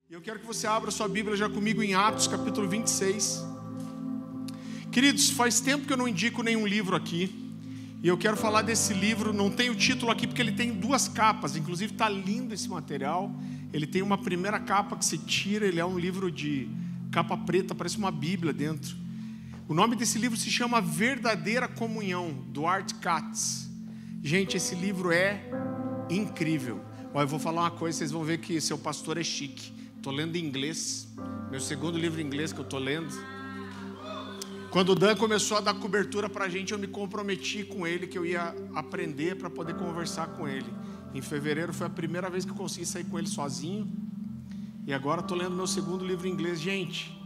E eu quero que você abra sua Bíblia já comigo em Atos, capítulo 26. Queridos, faz tempo que eu não indico nenhum livro aqui. E eu quero falar desse livro, não tem o título aqui porque ele tem duas capas. Inclusive está lindo esse material. Ele tem uma primeira capa que se tira, ele é um livro de capa preta, parece uma Bíblia dentro. O nome desse livro se chama Verdadeira Comunhão, do Art Katz. Gente, esse livro é incrível. Olha, eu vou falar uma coisa, vocês vão ver que seu pastor é chique. Estou lendo em inglês, meu segundo livro em inglês que eu estou lendo. Quando o Dan começou a dar cobertura para a gente, eu me comprometi com ele que eu ia aprender para poder conversar com ele. Em fevereiro foi a primeira vez que eu consegui sair com ele sozinho. E agora estou lendo meu segundo livro em inglês. Gente,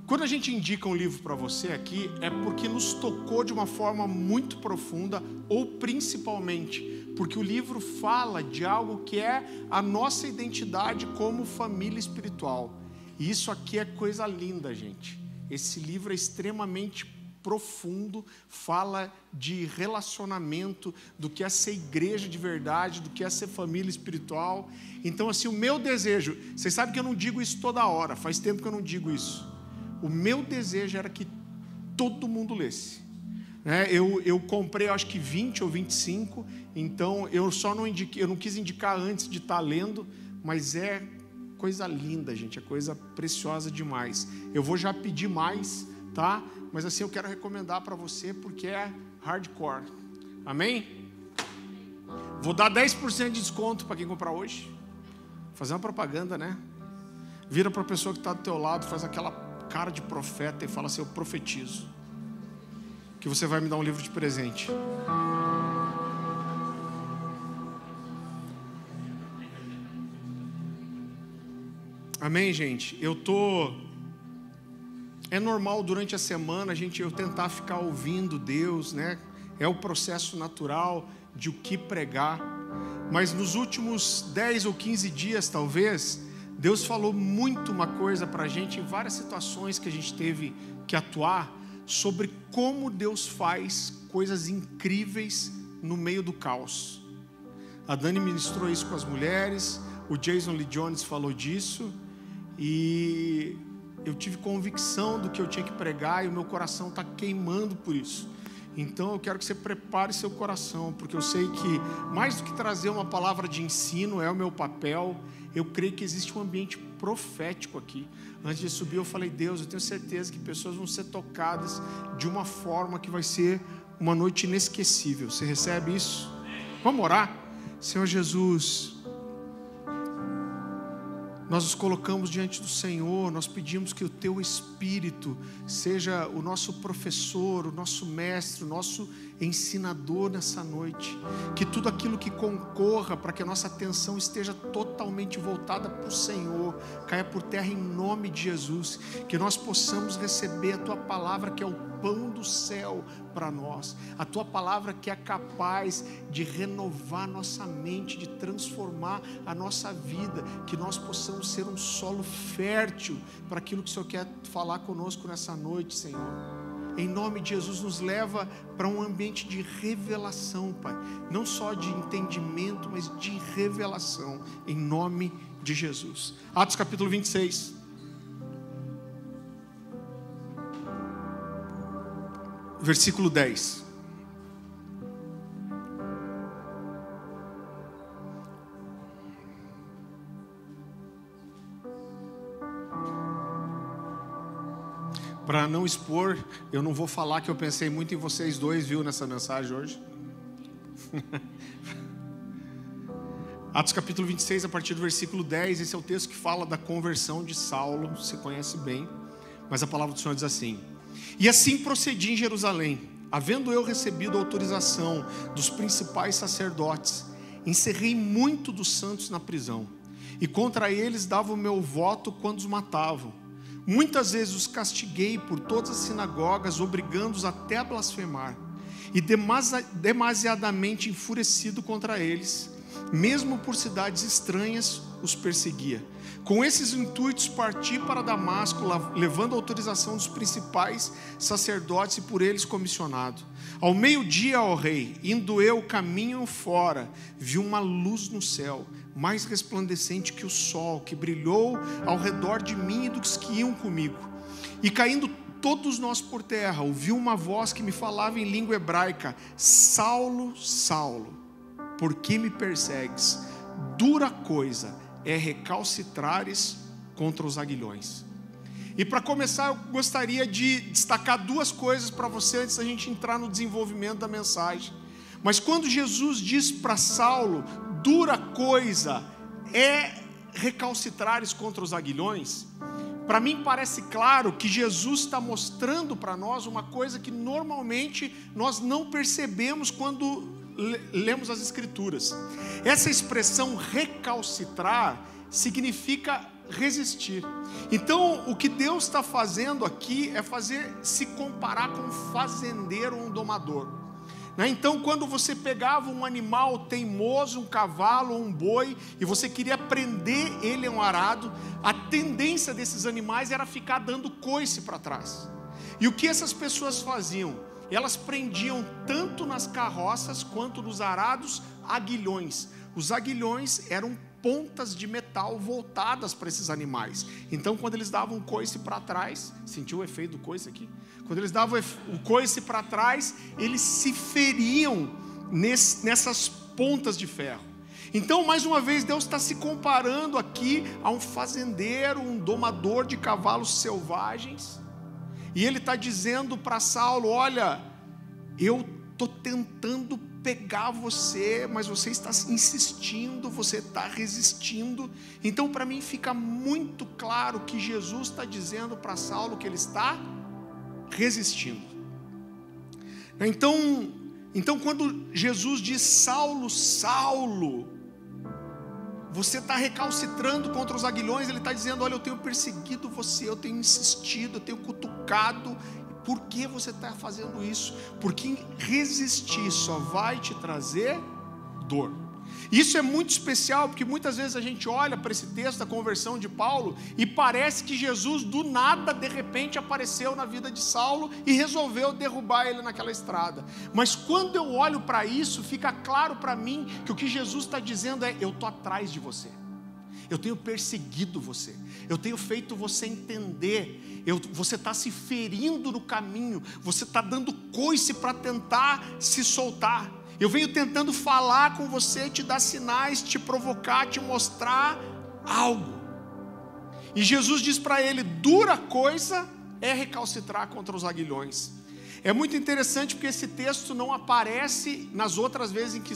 quando a gente indica um livro para você aqui, é porque nos tocou de uma forma muito profunda, ou principalmente porque o livro fala de algo que é a nossa identidade como família espiritual. E isso aqui é coisa linda, gente. Esse livro é extremamente profundo, fala de relacionamento, do que é ser igreja de verdade, do que é ser família espiritual. Então, assim, o meu desejo, vocês sabem que eu não digo isso toda hora, faz tempo que eu não digo isso. O meu desejo era que todo mundo lesse. Eu comprei, acho que 20 ou 25, então eu só não indiquei, eu não quis indicar antes de estar lendo, mas é coisa linda, gente, é coisa preciosa demais. Eu vou já pedir mais, tá? Mas assim, eu quero recomendar para você porque é hardcore. Amém? Vou dar 10% de desconto para quem comprar hoje. Fazer uma propaganda, né? Vira para a pessoa que está do teu lado, faz aquela cara de profeta e fala assim: eu profetizo que você vai me dar um livro de presente. Amém, gente? É normal durante a semana eu tentar ficar ouvindo Deus, né? É o processo natural de o que pregar. Mas nos últimos 10 ou 15 dias, talvez, Deus falou muito uma coisa para a gente em várias situações que a gente teve que atuar, sobre como Deus faz coisas incríveis no meio do caos. A Dani ministrou isso com as mulheres, o Jason Lee Jones falou disso, e eu tive convicção do que eu tinha que pregar, e o meu coração está queimando por isso. Então eu quero que você prepare seu coração, porque eu sei que mais do que trazer uma palavra de ensino é o meu papel. Eu creio que existe um ambiente profético aqui. Antes de subir eu falei: Deus, eu tenho certeza que pessoas vão ser tocadas de uma forma que vai ser uma noite inesquecível. Você recebe isso? Vamos orar? Senhor Jesus, nós nos colocamos diante do Senhor, nós pedimos que o Teu Espírito seja o nosso professor, o nosso mestre, o nosso ensinador nessa noite. Que tudo aquilo que concorra para que a nossa atenção esteja totalmente voltada para o Senhor, caia por terra em nome de Jesus. Que nós possamos receber a Tua palavra, que é o pão do céu para nós. A Tua palavra que é capaz de renovar nossa mente, de transformar a nossa vida. Que nós possamos ser um solo fértil para aquilo que o Senhor quer falar conosco nessa noite, Senhor. Em nome de Jesus, nos leva para um ambiente de revelação, Pai. Não só de entendimento, mas de revelação. Em nome de Jesus. Atos capítulo 26. Versículo 10. Para não expor, eu não vou falar que eu pensei muito em vocês dois, viu, nessa mensagem hoje. Atos capítulo 26, a partir do versículo 10, esse é o texto que fala da conversão de Saulo, você conhece bem, mas a palavra do Senhor diz assim: e assim procedi em Jerusalém, havendo eu recebido autorização dos principais sacerdotes, encerrei muito dos santos na prisão, e contra eles dava o meu voto quando os matavam. Muitas vezes os castiguei por todas as sinagogas, obrigando-os até a blasfemar, e demasiadamente enfurecido contra eles, mesmo por cidades estranhas, os perseguia. Com esses intuitos parti para Damasco, levando a autorização dos principais sacerdotes e por eles comissionado. Ao meio-dia, ó rei, indo eu caminho fora, vi uma luz no céu, mais resplandecente que o sol, que brilhou ao redor de mim e dos que iam comigo. E caindo todos nós por terra, ouvi uma voz que me falava em língua hebraica: Saulo, Saulo, por que me persegues? Dura coisa é recalcitrares contra os aguilhões. E para começar, eu gostaria de destacar duas coisas para você antes da gente entrar no desenvolvimento da mensagem. Mas quando Jesus diz para Saulo: dura coisa é recalcitrares contra os aguilhões, para mim parece claro que Jesus está mostrando para nós uma coisa que normalmente nós não percebemos quando lemos as Escrituras. Essa expressão recalcitrar significa resistir. Então o que Deus está fazendo aqui é se comparar com um fazendeiro ou um domador. Então quando você pegava um animal teimoso, um cavalo ou um boi, e você queria prender ele a um arado, a tendência desses animais era ficar dando coice para trás. E o que essas pessoas faziam? Elas prendiam tanto nas carroças quanto nos arados aguilhões. Os aguilhões eram pontas de metal voltadas para esses animais. Então quando eles davam um coice para trás, sentiu o efeito do coice aqui? Quando eles davam o coice para trás, eles se feriam nessas pontas de ferro. Então, mais uma vez, Deus está se comparando aqui a um fazendeiro, um domador de cavalos selvagens. E Ele está dizendo para Saulo: olha, eu estou tentando pegar você, mas você está insistindo, você está resistindo. Então para mim fica muito claro que Jesus está dizendo para Saulo que ele está resistindo. Então quando Jesus diz: Saulo, Saulo, você está recalcitrando contra os aguilhões, ele está dizendo: olha, eu tenho perseguido você, eu tenho insistido, eu tenho cutucado. Por que você está fazendo isso? Porque resistir só vai te trazer dor. Isso é muito especial, porque muitas vezes a gente olha para esse texto da conversão de Paulo e parece que Jesus do nada, de repente, apareceu na vida de Saulo e resolveu derrubar ele naquela estrada. Mas quando eu olho para isso, fica claro para mim que o que Jesus está dizendo é: eu estou atrás de você, eu tenho perseguido você, eu tenho feito você entender, você está se ferindo no caminho, você está dando coice para tentar se soltar. Eu venho tentando falar com você, te dar sinais, te provocar, te mostrar algo. E Jesus diz para ele: dura coisa é recalcitrar contra os aguilhões. É muito interessante porque esse texto não aparece nas outras vezes em que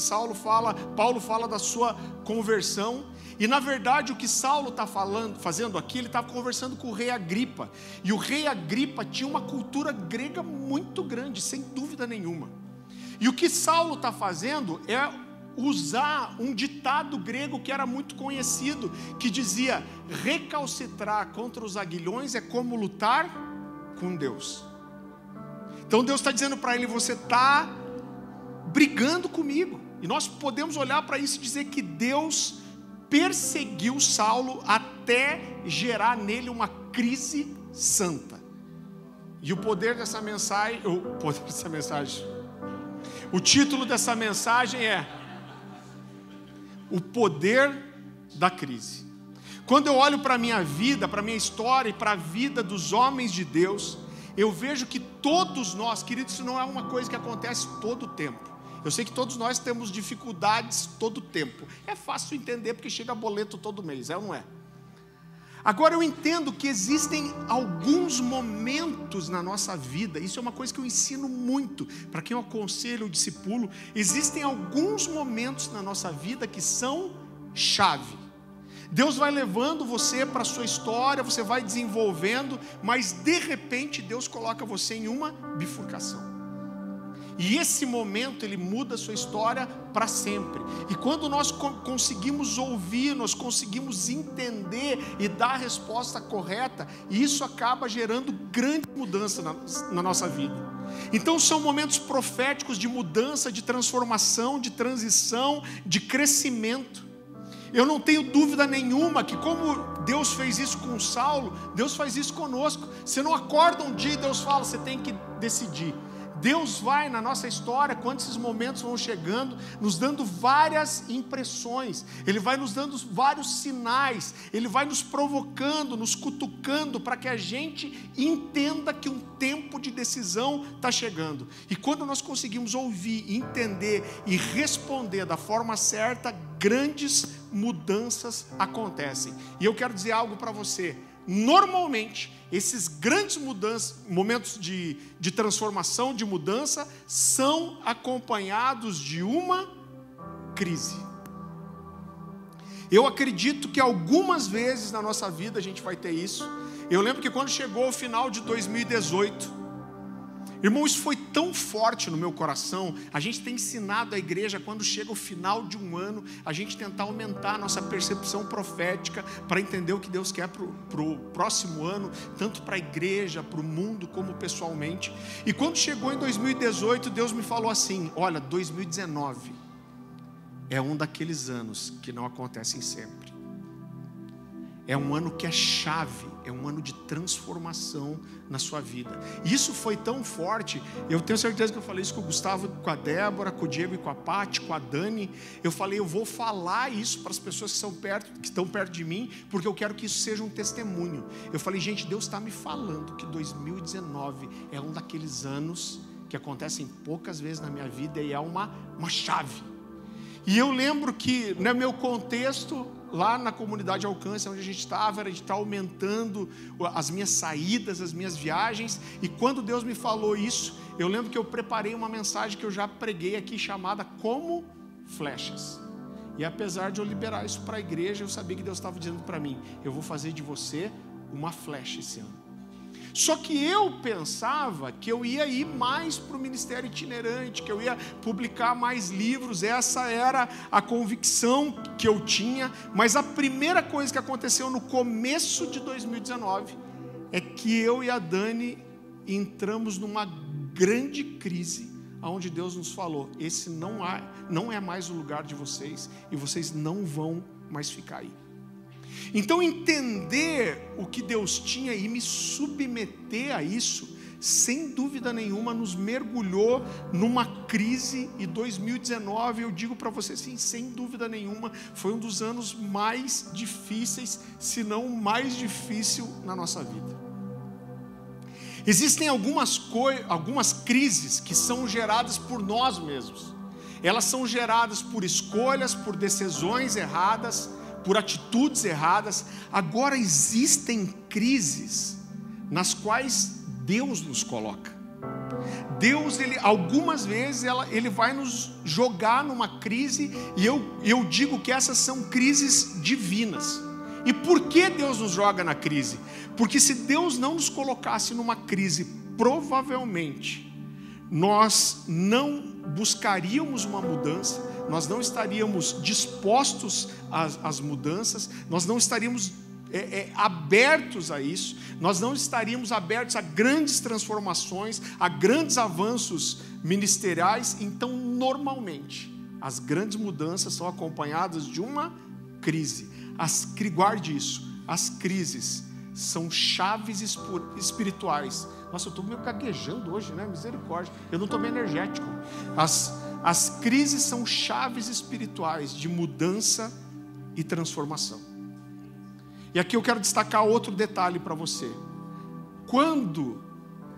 Paulo fala da sua conversão. E na verdade o que Saulo está fazendo aqui, ele estava conversando com o rei Agripa. E o rei Agripa tinha uma cultura grega muito grande, sem dúvida nenhuma. E o que Saulo está fazendo é usar um ditado grego que era muito conhecido, que dizia: recalcitrar contra os aguilhões é como lutar com Deus. Então Deus está dizendo para ele: você está brigando comigo. E nós podemos olhar para isso e dizer que Deus perseguiu Saulo até gerar nele uma crise santa. E o título dessa mensagem é O Poder da Crise. Quando eu olho para a minha vida, para a minha história e para a vida dos homens de Deus, eu vejo que todos nós, queridos, isso não é uma coisa que acontece todo o tempo. Eu sei que todos nós temos dificuldades todo o tempo. É fácil entender porque chega boleto todo mês, é ou não é? Agora eu entendo que existem alguns momentos na nossa vida, isso é uma coisa que eu ensino muito, para quem eu aconselho, eu discipulo. Existem alguns momentos na nossa vida que são chave. Deus vai levando você para a sua história, você vai desenvolvendo, mas de repente Deus coloca você em uma bifurcação. E esse momento ele muda a sua história para sempre. E quando nós conseguimos ouvir, nós conseguimos entender e dar a resposta correta, isso acaba gerando grande mudança na nossa vida. Então são momentos proféticos de mudança, de transformação, de transição, de crescimento. Eu não tenho dúvida nenhuma que como Deus fez isso com Saulo, Deus faz isso conosco. Você não acorda um dia e Deus fala: você tem que decidir. Deus vai na nossa história, quando esses momentos vão chegando, nos dando várias impressões, Ele vai nos dando vários sinais, Ele vai nos provocando, nos cutucando, para que a gente entenda que um tempo de decisão está chegando. E quando nós conseguimos ouvir, entender e responder da forma certa, grandes mudanças acontecem. E eu quero dizer algo para você. Normalmente, esses grandes momentos de transformação, de mudança, são acompanhados de uma crise. Eu acredito que algumas vezes na nossa vida a gente vai ter isso. Eu lembro que quando chegou o final de 2018, irmão, isso foi tão forte no meu coração. A gente tem ensinado a igreja, quando chega o final de um ano, a gente tentar aumentar a nossa percepção profética, para entender o que Deus quer para o próximo ano, tanto para a igreja, para o mundo, como pessoalmente. E quando chegou em 2018, Deus me falou assim: olha, 2019 é um daqueles anos que não acontecem sempre. É um ano que é chave, é um ano de transformação na sua vida. E isso foi tão forte, eu tenho certeza que eu falei isso com o Gustavo, com a Débora, com o Diego e com a Paty, com a Dani. Eu falei, eu vou falar isso para as pessoas que estão perto de mim, porque eu quero que isso seja um testemunho. Eu falei, gente, Deus está me falando que 2019 é um daqueles anos que acontecem poucas vezes na minha vida e é uma chave. E eu lembro que, no meu contexto, lá na comunidade Alcance, onde a gente estava, era de estar aumentando as minhas saídas, as minhas viagens. E quando Deus me falou isso, eu lembro que eu preparei uma mensagem que eu já preguei aqui, chamada Como Flechas. E apesar de eu liberar isso para a igreja, eu sabia que Deus estava dizendo para mim: eu vou fazer de você uma flecha esse ano. Só que eu pensava que eu ia ir mais para o ministério itinerante, que eu ia publicar mais livros. Essa era a convicção que eu tinha. Mas a primeira coisa que aconteceu no começo de 2019 é que eu e a Dani entramos numa grande crise, onde Deus nos falou: esse não é mais o lugar de vocês, e vocês não vão mais ficar aí. Então, entender o que Deus tinha e me submeter a isso, sem dúvida nenhuma, nos mergulhou numa crise. E 2019, eu digo para você assim, sem dúvida nenhuma, foi um dos anos mais difíceis, se não o mais difícil na nossa vida. Existem algumas crises que são geradas por nós mesmos. Elas são geradas por escolhas, por decisões erradas, por atitudes erradas. Agora, existem crises nas quais Deus nos coloca. Deus, algumas vezes, Ele vai nos jogar numa crise, e eu digo que essas são crises divinas. E por que Deus nos joga na crise? Porque se Deus não nos colocasse numa crise, provavelmente nós não buscaríamos uma mudança, nós não estaríamos dispostos às mudanças, nós não estaríamos abertos a isso, nós não estaríamos abertos a grandes transformações, a grandes avanços ministeriais. Então, normalmente, as grandes mudanças são acompanhadas de uma crise. Guarde isso, as crises são chaves espirituais. Nossa, eu estou meio gaguejando hoje, né? Misericórdia, eu não estou meio energético. As crises são chaves espirituais de mudança e transformação. E aqui eu quero destacar outro detalhe para você. Quando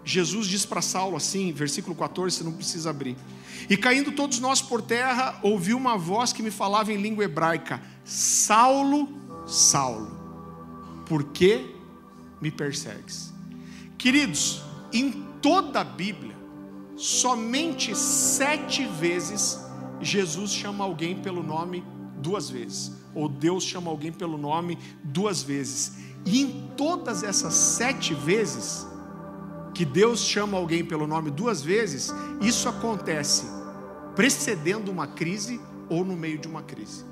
Jesus diz para Saulo assim, versículo 14, você não precisa abrir: e caindo todos nós por terra, ouvi uma voz que me falava em língua hebraica: Saulo, Saulo, por que me persegues? Queridos, em toda a Bíblia, somente 7 vezes Jesus chama alguém pelo nome 2 vezes, ou Deus chama alguém pelo nome 2 vezes. E em todas essas 7 vezes que Deus chama alguém pelo nome 2 vezes, isso acontece precedendo uma crise ou no meio de uma crise.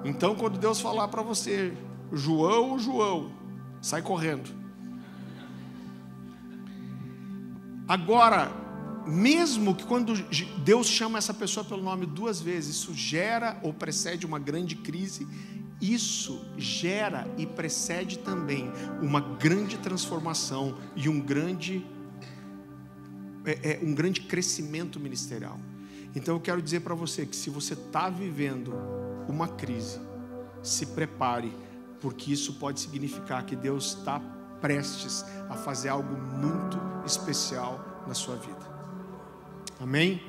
Então, quando Deus falar para você: João, João, sai correndo. Agora, mesmo que quando Deus chama essa pessoa pelo nome 2 vezes, isso gera ou precede uma grande crise, isso gera e precede também uma grande transformação e um grande um grande crescimento ministerial. Então eu quero dizer para você que se você está vivendo uma crise, se prepare, porque isso pode significar que Deus está prestes a fazer algo muito especial na sua vida. Amém?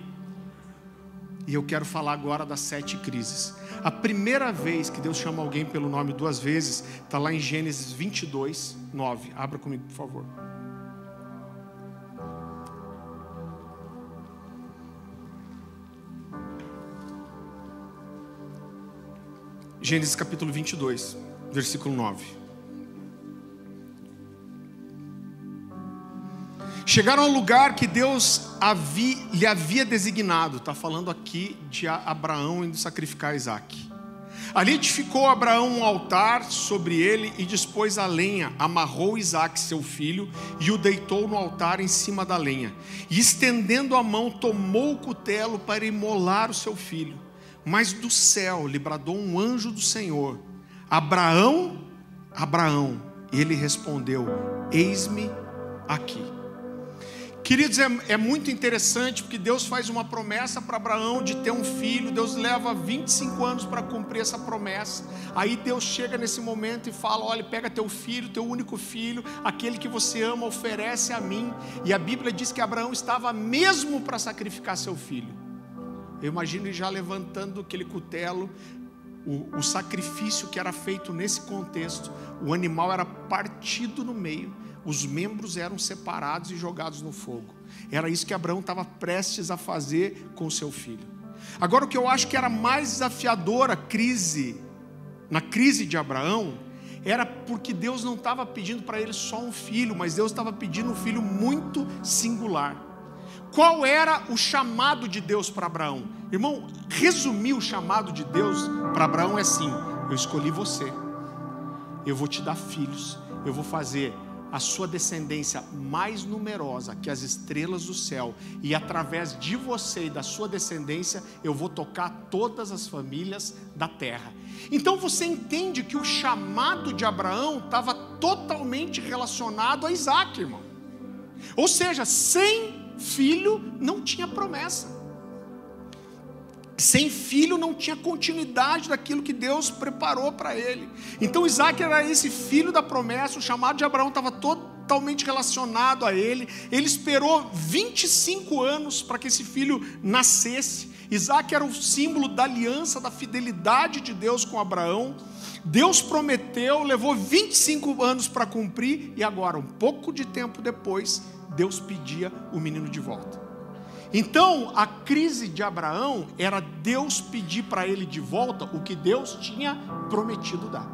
E eu quero falar agora das 7 crises. A primeira vez que Deus chama alguém pelo nome 2 vezes, está lá em Gênesis 22, 9. Abra comigo, por favor. Gênesis capítulo 22, versículo 9. Chegaram ao lugar que Deus lhe havia designado. Está falando aqui de Abraão indo sacrificar Isaque. Ali edificou Abraão um altar sobre ele e dispôs a lenha. Amarrou Isaque, seu filho, e o deitou no altar em cima da lenha. E estendendo a mão, tomou o cutelo para imolar o seu filho. Mas do céu lhe bradou um anjo do Senhor: Abraão, Abraão. E ele respondeu: eis-me aqui. Queridos, é muito interessante, porque Deus faz uma promessa para Abraão de ter um filho. Deus leva 25 anos para cumprir essa promessa. Aí Deus chega nesse momento e fala: olha, pega teu filho, teu único filho, aquele que você ama, oferece a mim. E a Bíblia diz que Abraão estava mesmo para sacrificar seu filho. Eu imagino ele já levantando aquele cutelo. O sacrifício que era feito nesse contexto, o animal era partido no meio, os membros eram separados e jogados no fogo. Era isso que Abraão estava prestes a fazer com seu filho. Agora, o que eu acho que era mais desafiador na crise de Abraão, era porque Deus não estava pedindo para ele só um filho, mas Deus estava pedindo um filho muito singular. Qual era o chamado de Deus para Abraão? Irmão, resumir o chamado de Deus para Abraão é assim: eu escolhi você, eu vou te dar filhos, eu vou fazer a sua descendência mais numerosa que as estrelas do céu, e através de você e da sua descendência eu vou tocar todas as famílias da terra. Então você entende que o chamado de Abraão estava totalmente relacionado a Isaque, irmão. Ou seja, sem filho não tinha promessa. Sem filho não tinha continuidade daquilo que Deus preparou para ele. Então Isaque era esse filho da promessa. O chamado de Abraão estava totalmente relacionado a ele. Ele esperou 25 anos para que esse filho nascesse. Isaque era o símbolo da aliança, da fidelidade de Deus com Abraão. Deus prometeu, levou 25 anos para cumprir, e agora, um pouco de tempo depois, Deus pedia o menino de volta. Então, a crise de Abraão era Deus pedir para ele de volta o que Deus tinha prometido dar.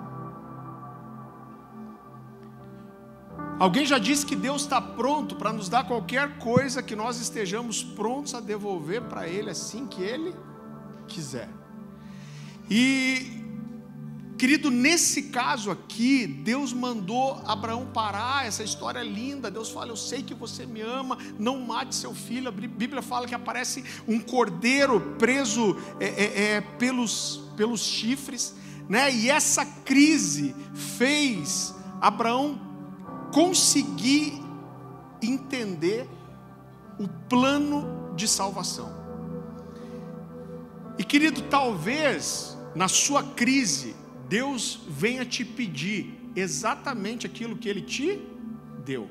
Alguém já disse que Deus está pronto para nos dar qualquer coisa que nós estejamos prontos a devolver para Ele assim que Ele quiser. E, querido, nesse caso aqui, Deus mandou Abraão parar. Essa história é linda. Deus fala: eu sei que você me ama, não mate seu filho. A Bíblia fala que aparece um cordeiro preso pelos chifres, né? E essa crise fez Abraão conseguir entender o plano de salvação. E, querido, talvez na sua crise Deus venha te pedir exatamente aquilo que Ele te deu.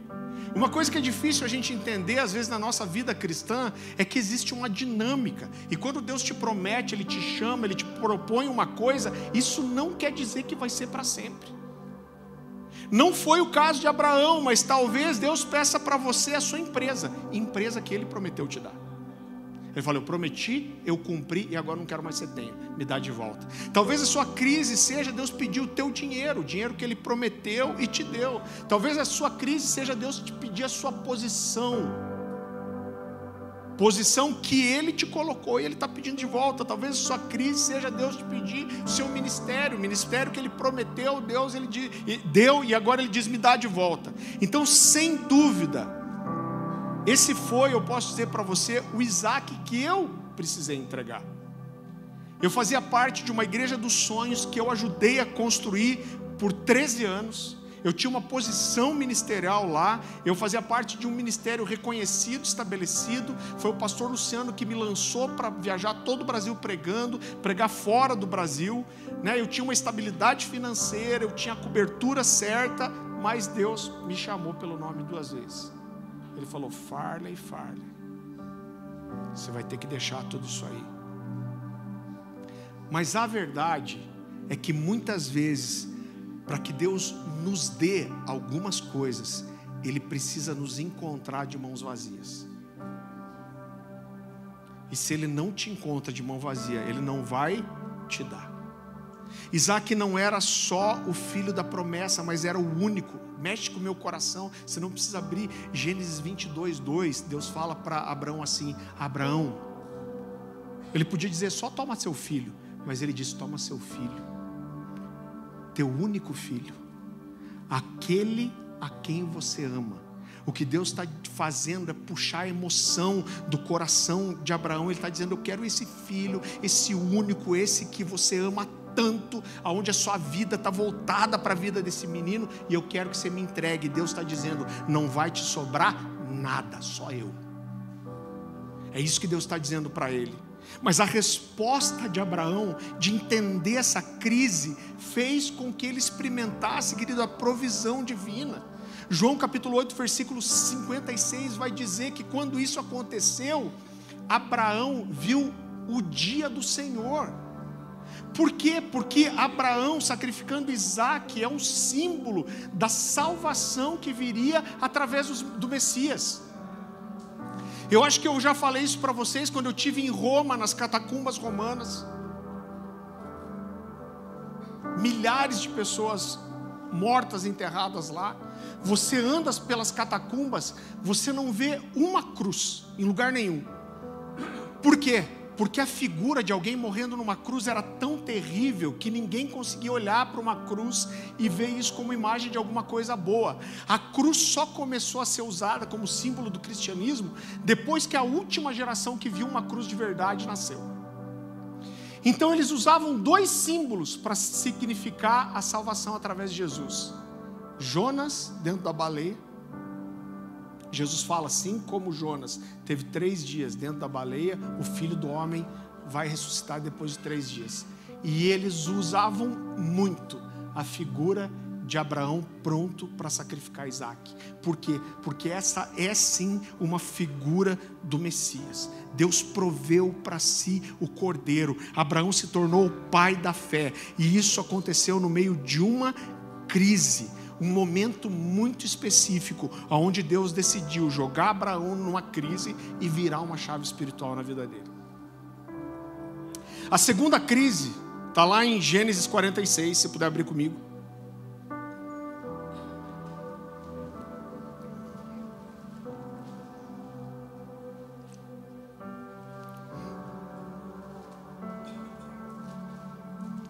Uma coisa que é difícil a gente entender às vezes na nossa vida cristã é que existe uma dinâmica. E quando Deus te promete, Ele te chama, Ele te propõe uma coisa, isso não quer dizer que vai ser para sempre. Não foi o caso de Abraão, mas talvez Deus peça para você a sua empresa que Ele prometeu te dar. Ele falou: eu prometi, eu cumpri, e agora não quero mais que você tenha, me dá de volta. Talvez a sua crise seja Deus pedir o teu dinheiro, o dinheiro que Ele prometeu e te deu. Talvez a sua crise seja Deus te pedir a sua posição que Ele te colocou e Ele está pedindo de volta. Talvez a sua crise seja Deus te pedir o seu ministério, o ministério que Ele prometeu, Deus Ele deu, e agora Ele diz: me dá de volta. Então, sem dúvida, esse foi, eu posso dizer para você, o Isaque que eu precisei entregar. Eu fazia parte de uma igreja dos sonhos que eu ajudei a construir por 13 anos. eu tinha uma posição ministerial lá, eu fazia parte de um ministério reconhecido, estabelecido. Foi o pastor Luciano que me lançou para viajar todo o Brasil pregando, pregar fora do Brasil, né? Eu tinha uma estabilidade financeira, eu tinha a cobertura certa, mas Deus me chamou pelo nome 2 vezes. Ele falou: Farley, você vai ter que deixar tudo isso aí. Mas a verdade é que muitas vezes, para que Deus nos dê algumas coisas, Ele precisa nos encontrar de mãos vazias. E se Ele não te encontra de mão vazia, Ele não vai te dar. Isaac não era só o filho da promessa, mas era o único. Mexe com o meu coração, você não precisa abrir Gênesis 22:2. Deus fala para Abraão assim: Abraão, ele podia dizer só toma seu filho, mas ele disse: toma seu filho, teu único filho, aquele a quem você ama. O que Deus está fazendo é puxar a emoção do coração de Abraão. Ele está dizendo: eu quero esse filho, esse único, esse que você ama tanto, aonde a sua vida está voltada para a vida desse menino, e eu quero que você me entregue. Deus está dizendo: não vai te sobrar nada, só eu. É isso que Deus está dizendo para ele. Mas a resposta de Abraão, de entender essa crise, fez com que ele experimentasse, querido, a provisão divina. João capítulo 8, versículo 56 vai dizer que quando isso aconteceu, Abraão viu o dia do Senhor. Por quê? Porque Abraão sacrificando Isaac é um símbolo da salvação que viria através do Messias. Eu acho que eu já falei isso para vocês quando eu estive em Roma, nas catacumbas romanas. Milhares de pessoas mortas, enterradas lá. Você anda pelas catacumbas, você não vê uma cruz em lugar nenhum. Por quê? Porque a figura de alguém morrendo numa cruz era tão terrível que ninguém conseguia olhar para uma cruz e ver isso como imagem de alguma coisa boa. A cruz só começou a ser usada como símbolo do cristianismo depois que a última geração que viu uma cruz de verdade nasceu. Então eles usavam 2 símbolos para significar a salvação através de Jesus: Jonas dentro da baleia. Jesus fala: assim como Jonas teve 3 dias dentro da baleia, o Filho do Homem vai ressuscitar depois de 3 dias. E eles usavam muito a figura de Abraão pronto para sacrificar Isaac. Por quê? Porque essa é sim uma figura do Messias. Deus proveu para si o cordeiro. Abraão se tornou o pai da fé. E isso aconteceu no meio de uma crise. Um momento muito específico, onde Deus decidiu jogar Abraão numa crise e virar uma chave espiritual na vida dele. A segunda crise está lá em Gênesis 46, se puder abrir comigo.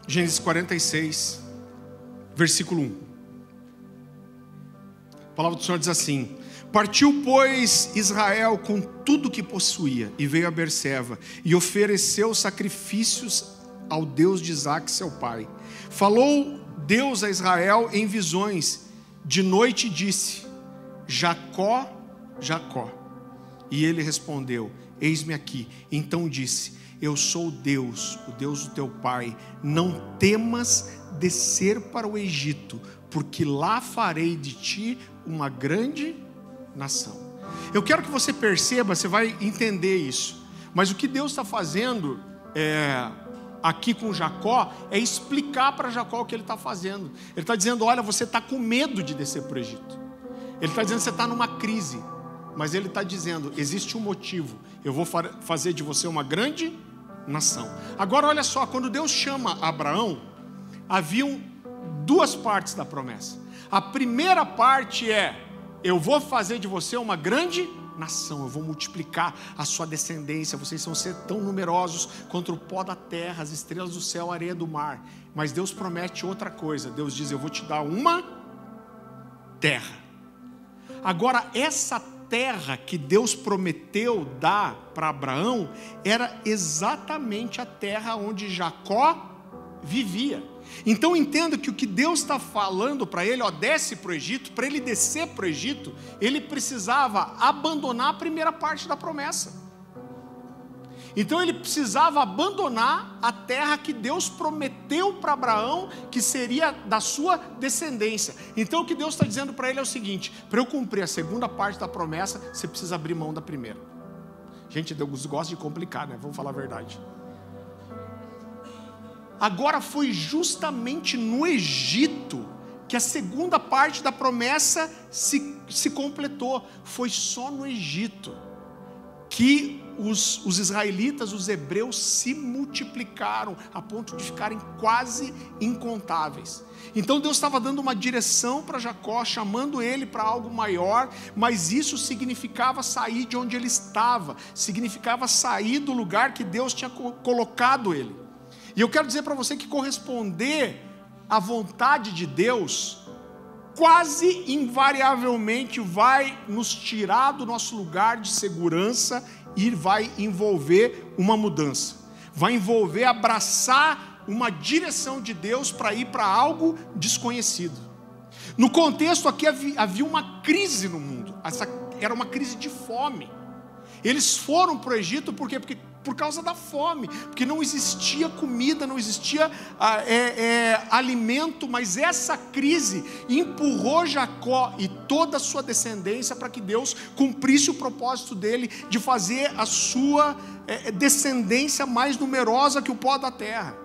Gênesis 46, versículo 1. A palavra do Senhor diz assim: partiu, pois, Israel com tudo que possuía, e veio a Berseba, e ofereceu sacrifícios ao Deus de Isaac, seu pai. Falou Deus a Israel em visões, de noite e disse: Jacó, Jacó. E ele respondeu: eis-me aqui. Então disse: eu sou o Deus do teu pai. Não temas descer para o Egito, porque lá farei de ti uma grande nação. Eu quero que você perceba, você vai entender isso. Mas o que Deus está fazendo aqui com Jacó é explicar para Jacó o que ele está fazendo. Ele está dizendo: olha, você está com medo de descer para o Egito. Ele está dizendo que você está numa crise. Mas ele está dizendo: existe um motivo. Eu vou fazer de você uma grande nação. Agora olha só, quando Deus chama Abraão, haviam 2 partes da promessa. A primeira parte é: eu vou fazer de você uma grande nação, eu vou multiplicar a sua descendência, vocês vão ser tão numerosos quanto o pó da terra, as estrelas do céu, a areia do mar. Mas Deus promete outra coisa. Deus diz: eu vou te dar uma terra. Agora, essa terra que Deus prometeu dar para Abraão era exatamente a terra onde Jacó vivia. Então entenda que o que Deus está falando para ele, desce para o Egito, para ele descer para o Egito, ele precisava abandonar a primeira parte da promessa. Então ele precisava abandonar a terra que Deus prometeu para Abraão, que seria da sua descendência. Então o que Deus está dizendo para ele é o seguinte: para eu cumprir a segunda parte da promessa, você precisa abrir mão da primeira. Gente, Deus gosta de complicar, né? Vamos falar a verdade. Agora foi justamente no Egito que a segunda parte da promessa se completou. Foi só no Egito que os israelitas, os hebreus, se multiplicaram a ponto de ficarem quase incontáveis. Então Deus estava dando uma direção para Jacó, chamando ele para algo maior, mas isso significava sair de onde ele estava, significava sair do lugar que Deus tinha colocado ele. E eu quero dizer para você que corresponder à vontade de Deus quase invariavelmente vai nos tirar do nosso lugar de segurança e vai envolver uma mudança, vai envolver abraçar uma direção de Deus para ir para algo desconhecido. No contexto aqui havia uma crise no mundo, essa era uma crise de fome. Eles foram para o Egito porque por causa da fome, porque não existia comida, não existia alimento, mas essa crise empurrou Jacó e toda a sua descendência para que Deus cumprisse o propósito dele de fazer a sua descendência mais numerosa que o pó da terra.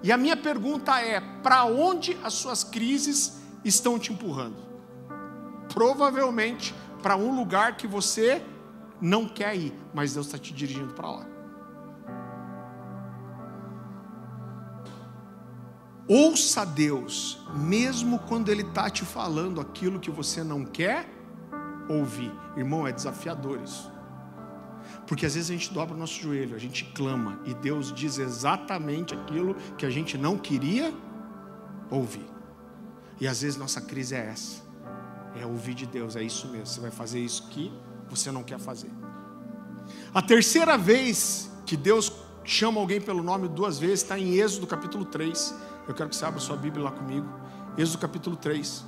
E a minha pergunta é: para onde as suas crises estão te empurrando? Provavelmente para um lugar que você não quer ir, mas Deus está te dirigindo para lá. Ouça Deus, mesmo quando Ele está te falando aquilo que você não quer ouvir. Irmão, é desafiador isso. Porque às vezes a gente dobra o nosso joelho, a gente clama, e Deus diz exatamente aquilo que a gente não queria ouvir. E às vezes nossa crise é essa, é ouvir de Deus, é isso mesmo, você vai fazer isso que você não quer fazer. A terceira vez que Deus chama alguém pelo nome 2 vezes está em Êxodo capítulo 3. Eu quero que você abra sua Bíblia lá comigo. Êxodo capítulo 3.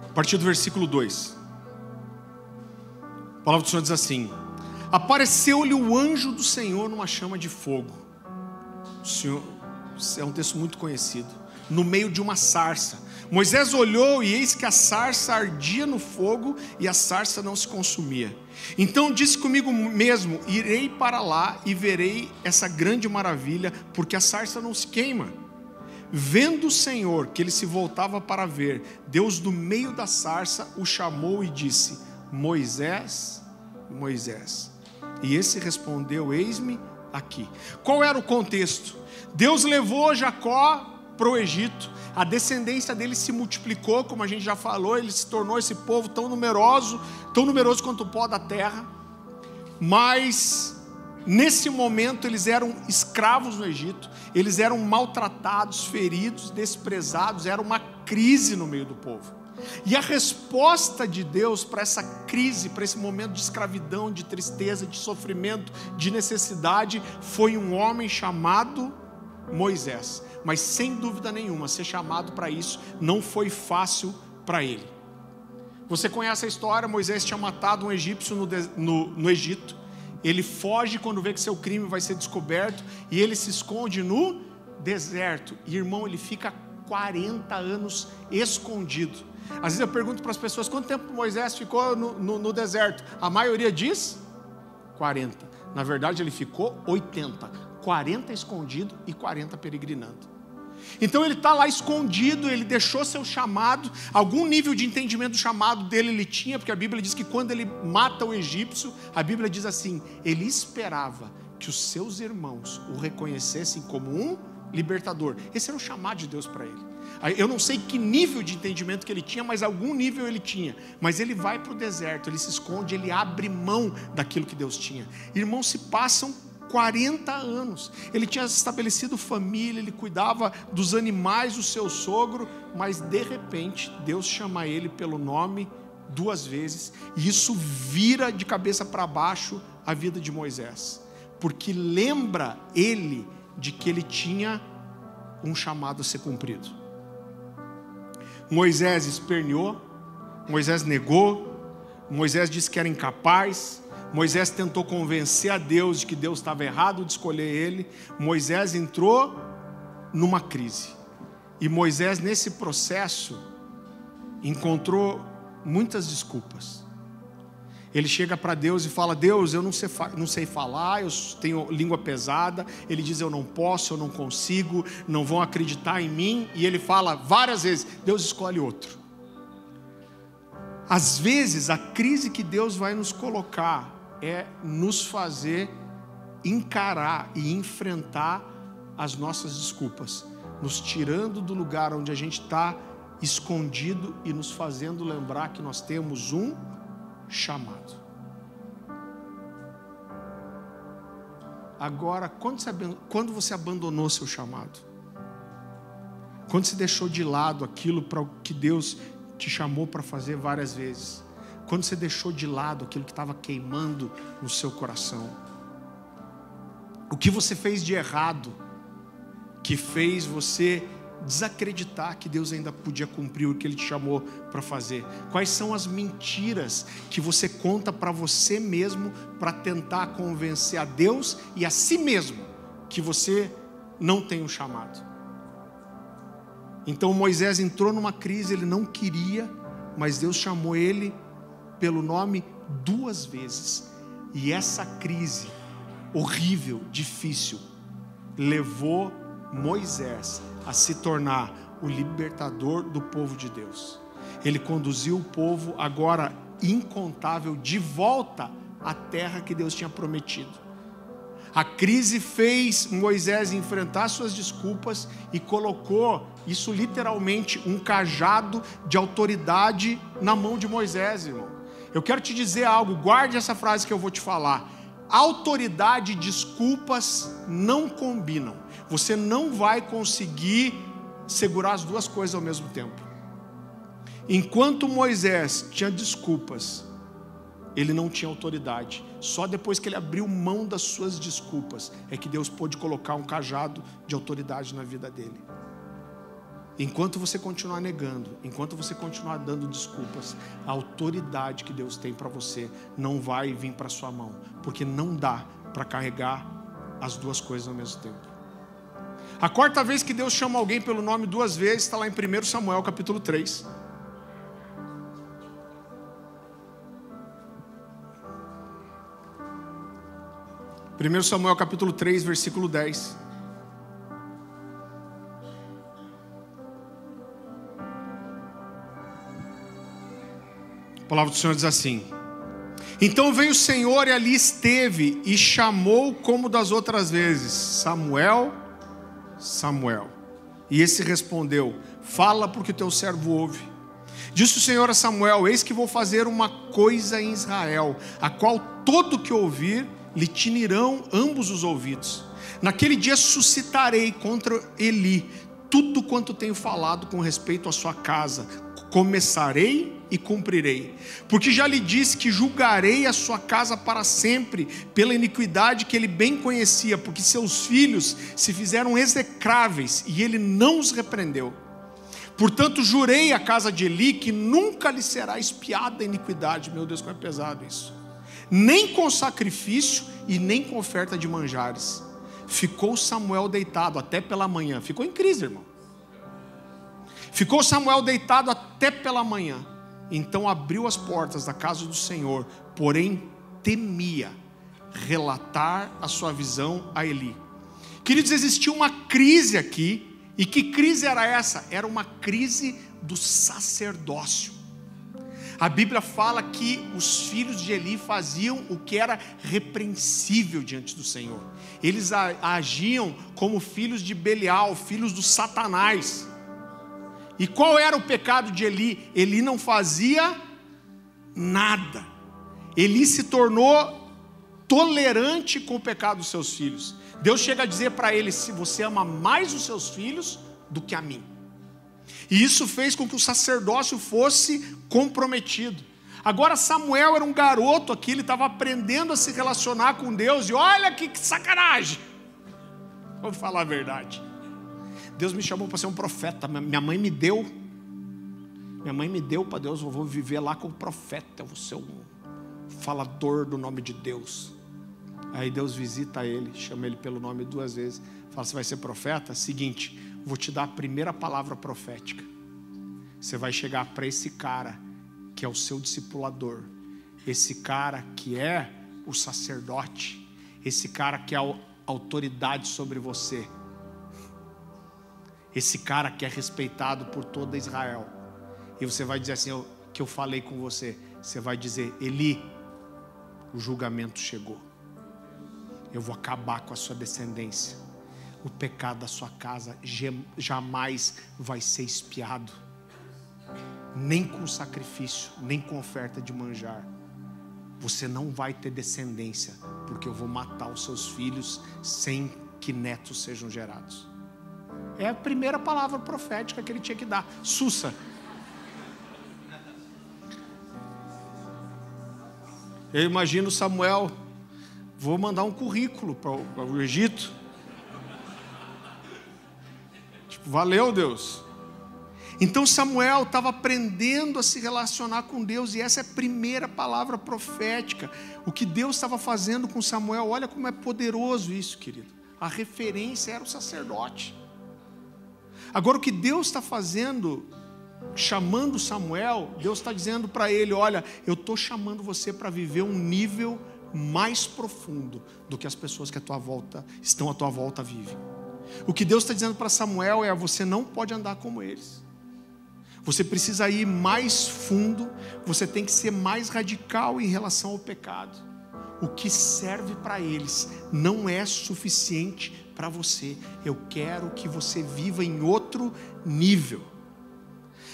A partir do versículo 2. A palavra do Senhor diz assim: apareceu-lhe o anjo do Senhor numa chama de fogo. O Senhor, é um texto muito conhecido. No meio de uma sarça. Moisés olhou e eis que a sarça ardia no fogo e a sarça não se consumia. Então disse comigo mesmo: irei para lá e verei essa grande maravilha, porque a sarça não se queima. Vendo o Senhor que ele se voltava para ver, Deus do meio da sarça o chamou e disse: Moisés, Moisés. E esse respondeu: eis-me aqui. Qual era o contexto? Deus levou Jacó para o Egito, a descendência dele se multiplicou, como a gente já falou, ele se tornou esse povo tão numeroso quanto o pó da terra. Mas nesse momento eles eram escravos no Egito, eles eram maltratados, feridos, desprezados, era uma crise no meio do povo. E a resposta de Deus para essa crise, para esse momento de escravidão, de tristeza, de sofrimento, de necessidade, foi um homem chamado Moisés. Mas sem dúvida nenhuma, ser chamado para isso não foi fácil para ele. Você conhece a história? Moisés tinha matado um egípcio no Egito. Ele foge quando vê que seu crime vai ser descoberto, e ele se esconde no deserto. E irmão, ele fica 40 anos escondido. Às vezes eu pergunto para as pessoas: quanto tempo Moisés ficou no deserto? A maioria diz 40. Na verdade ele ficou 80. 40 escondido e 40 peregrinando. Então ele está lá escondido, ele deixou seu chamado, algum nível de entendimento do chamado dele ele tinha, porque a Bíblia diz que quando ele mata o egípcio, a Bíblia diz assim: ele esperava que os seus irmãos o reconhecessem como um libertador. Esse era o chamado de Deus para ele. Eu não sei que nível de entendimento que ele tinha, mas algum nível ele tinha. Mas ele vai para o deserto, ele se esconde, ele abre mão daquilo que Deus tinha. Irmãos, se passam 40 anos, ele tinha estabelecido família, ele cuidava dos animais do seu sogro, mas de repente Deus chama ele pelo nome 2 vezes, e isso vira de cabeça para baixo a vida de Moisés, porque lembra ele de que ele tinha um chamado a ser cumprido. Moisés esperneou, Moisés negou, Moisés disse que era incapaz, Moisés tentou convencer a Deus de que Deus estava errado de escolher ele. Moisés entrou numa crise, e Moisés nesse processo encontrou muitas desculpas. Ele chega para Deus e fala: Deus, eu não sei falar, eu tenho língua pesada. Ele diz: eu não posso, eu não consigo, não vão acreditar em mim. E ele fala várias vezes: Deus escolhe outro. Às vezes a crise que Deus vai nos colocar é nos fazer encarar e enfrentar as nossas desculpas, nos tirando do lugar onde a gente está escondido e nos fazendo lembrar que nós temos um chamado. Agora, quando você abandonou seu chamado, quando você deixou de lado aquilo para o que Deus te chamou para fazer várias vezes, quando você deixou de lado aquilo que estava queimando no seu coração, o que você fez de errado que fez você desacreditar que Deus ainda podia cumprir o que Ele te chamou para fazer? Quais são as mentiras que você conta para você mesmo para tentar convencer a Deus e a si mesmo que você não tem um chamado? Então Moisés entrou numa crise, ele não queria, mas Deus chamou ele pelo nome 2 vezes, e essa crise horrível, difícil, levou Moisés a se tornar o libertador do povo de Deus. Ele conduziu o povo, agora incontável, de volta à terra que Deus tinha prometido. A crise fez Moisés enfrentar suas desculpas e colocou, isso literalmente, um cajado de autoridade na mão de Moisés, irmão. Eu quero te dizer algo, guarde essa frase que eu vou te falar. Autoridade e desculpas não combinam. Você não vai conseguir segurar as 2 coisas ao mesmo tempo. Enquanto Moisés tinha desculpas, ele não tinha autoridade. Só depois que ele abriu mão das suas desculpas é que Deus pôde colocar um cajado de autoridade na vida dele. Enquanto você continuar negando, enquanto você continuar dando desculpas, a autoridade que Deus tem para você não vai vir para sua mão, porque não dá para carregar as 2 coisas ao mesmo tempo. A 4ª vez que Deus chama alguém pelo nome 2 vezes está lá em 1 Samuel capítulo 3. Primeiro Samuel capítulo 3, versículo 10. A palavra do Senhor diz assim: então veio o Senhor e ali esteve e chamou como das outras vezes: Samuel, Samuel. E esse respondeu: fala, porque o teu servo ouve. Disse o Senhor a Samuel: eis que vou fazer uma coisa em Israel, a qual todo que ouvir lhe tinirão ambos os ouvidos. Naquele dia suscitarei contra Eli tudo quanto tenho falado com respeito à sua casa. Começarei e cumprirei, porque já lhe disse que julgarei a sua casa para sempre pela iniquidade que ele bem conhecia, porque seus filhos se fizeram execráveis e ele não os repreendeu. Portanto jurei à casa de Eli que nunca lhe será expiada a iniquidade. Meu Deus, como é pesado isso. Nem com sacrifício e nem com oferta de manjares. Ficou Samuel deitado até pela manhã. Ficou em crise, irmão. Ficou Samuel deitado até pela manhã. Então abriu as portas da casa do Senhor, porém temia relatar a sua visão a Eli. Queridos, existia uma crise aqui. E que crise era essa? Era uma crise do sacerdócio. A Bíblia fala que os filhos de Eli faziam o que era repreensível diante do Senhor. Eles agiam como filhos de Belial, filhos do Satanás. E qual era o pecado de Eli? Eli não fazia nada. Eli se tornou tolerante com o pecado dos seus filhos. Deus chega a dizer para ele: se você ama mais os seus filhos do que a mim. E isso fez com que o sacerdócio fosse comprometido. Agora Samuel era um garoto aqui, ele estava aprendendo a se relacionar com Deus, e olha que sacanagem. Vou falar a verdade. Deus me chamou para ser um profeta, minha mãe me deu para Deus, eu vou viver lá como profeta, eu vou ser um falador do nome de Deus. Aí Deus visita ele, chama ele pelo nome 2 vezes, fala: você vai ser profeta? Seguinte, vou te dar a primeira palavra profética. Você vai chegar para esse cara que é o seu discipulador, esse cara que é o sacerdote, esse cara que é a autoridade sobre você, esse cara que é respeitado por toda Israel. E você vai dizer assim: que eu falei com você. Você vai dizer: Eli, o julgamento chegou. Eu vou acabar com a sua descendência. O pecado da sua casa jamais vai ser expiado, nem com sacrifício, nem com oferta de manjar. Você não vai ter descendência, porque eu vou matar os seus filhos sem que netos sejam gerados. É a primeira palavra profética que ele tinha que dar. Sussa. Eu imagino Samuel: vou mandar um currículo para o Egito. Tipo, valeu, Deus. Então Samuel estava aprendendo a se relacionar com Deus, e essa é a primeira palavra profética. O que Deus estava fazendo com Samuel, olha como é poderoso isso, querido. A referência era o sacerdote. Agora o que Deus está fazendo, chamando Samuel, Deus está dizendo para ele: olha, eu estou chamando você para viver um nível mais profundo do que as pessoas que estão à tua volta vivem. O que Deus está dizendo para Samuel é: você não pode andar como eles. Você precisa ir mais fundo, você tem que ser mais radical em relação ao pecado. O que serve para eles não é suficiente para você. Eu quero que você viva em outro nível.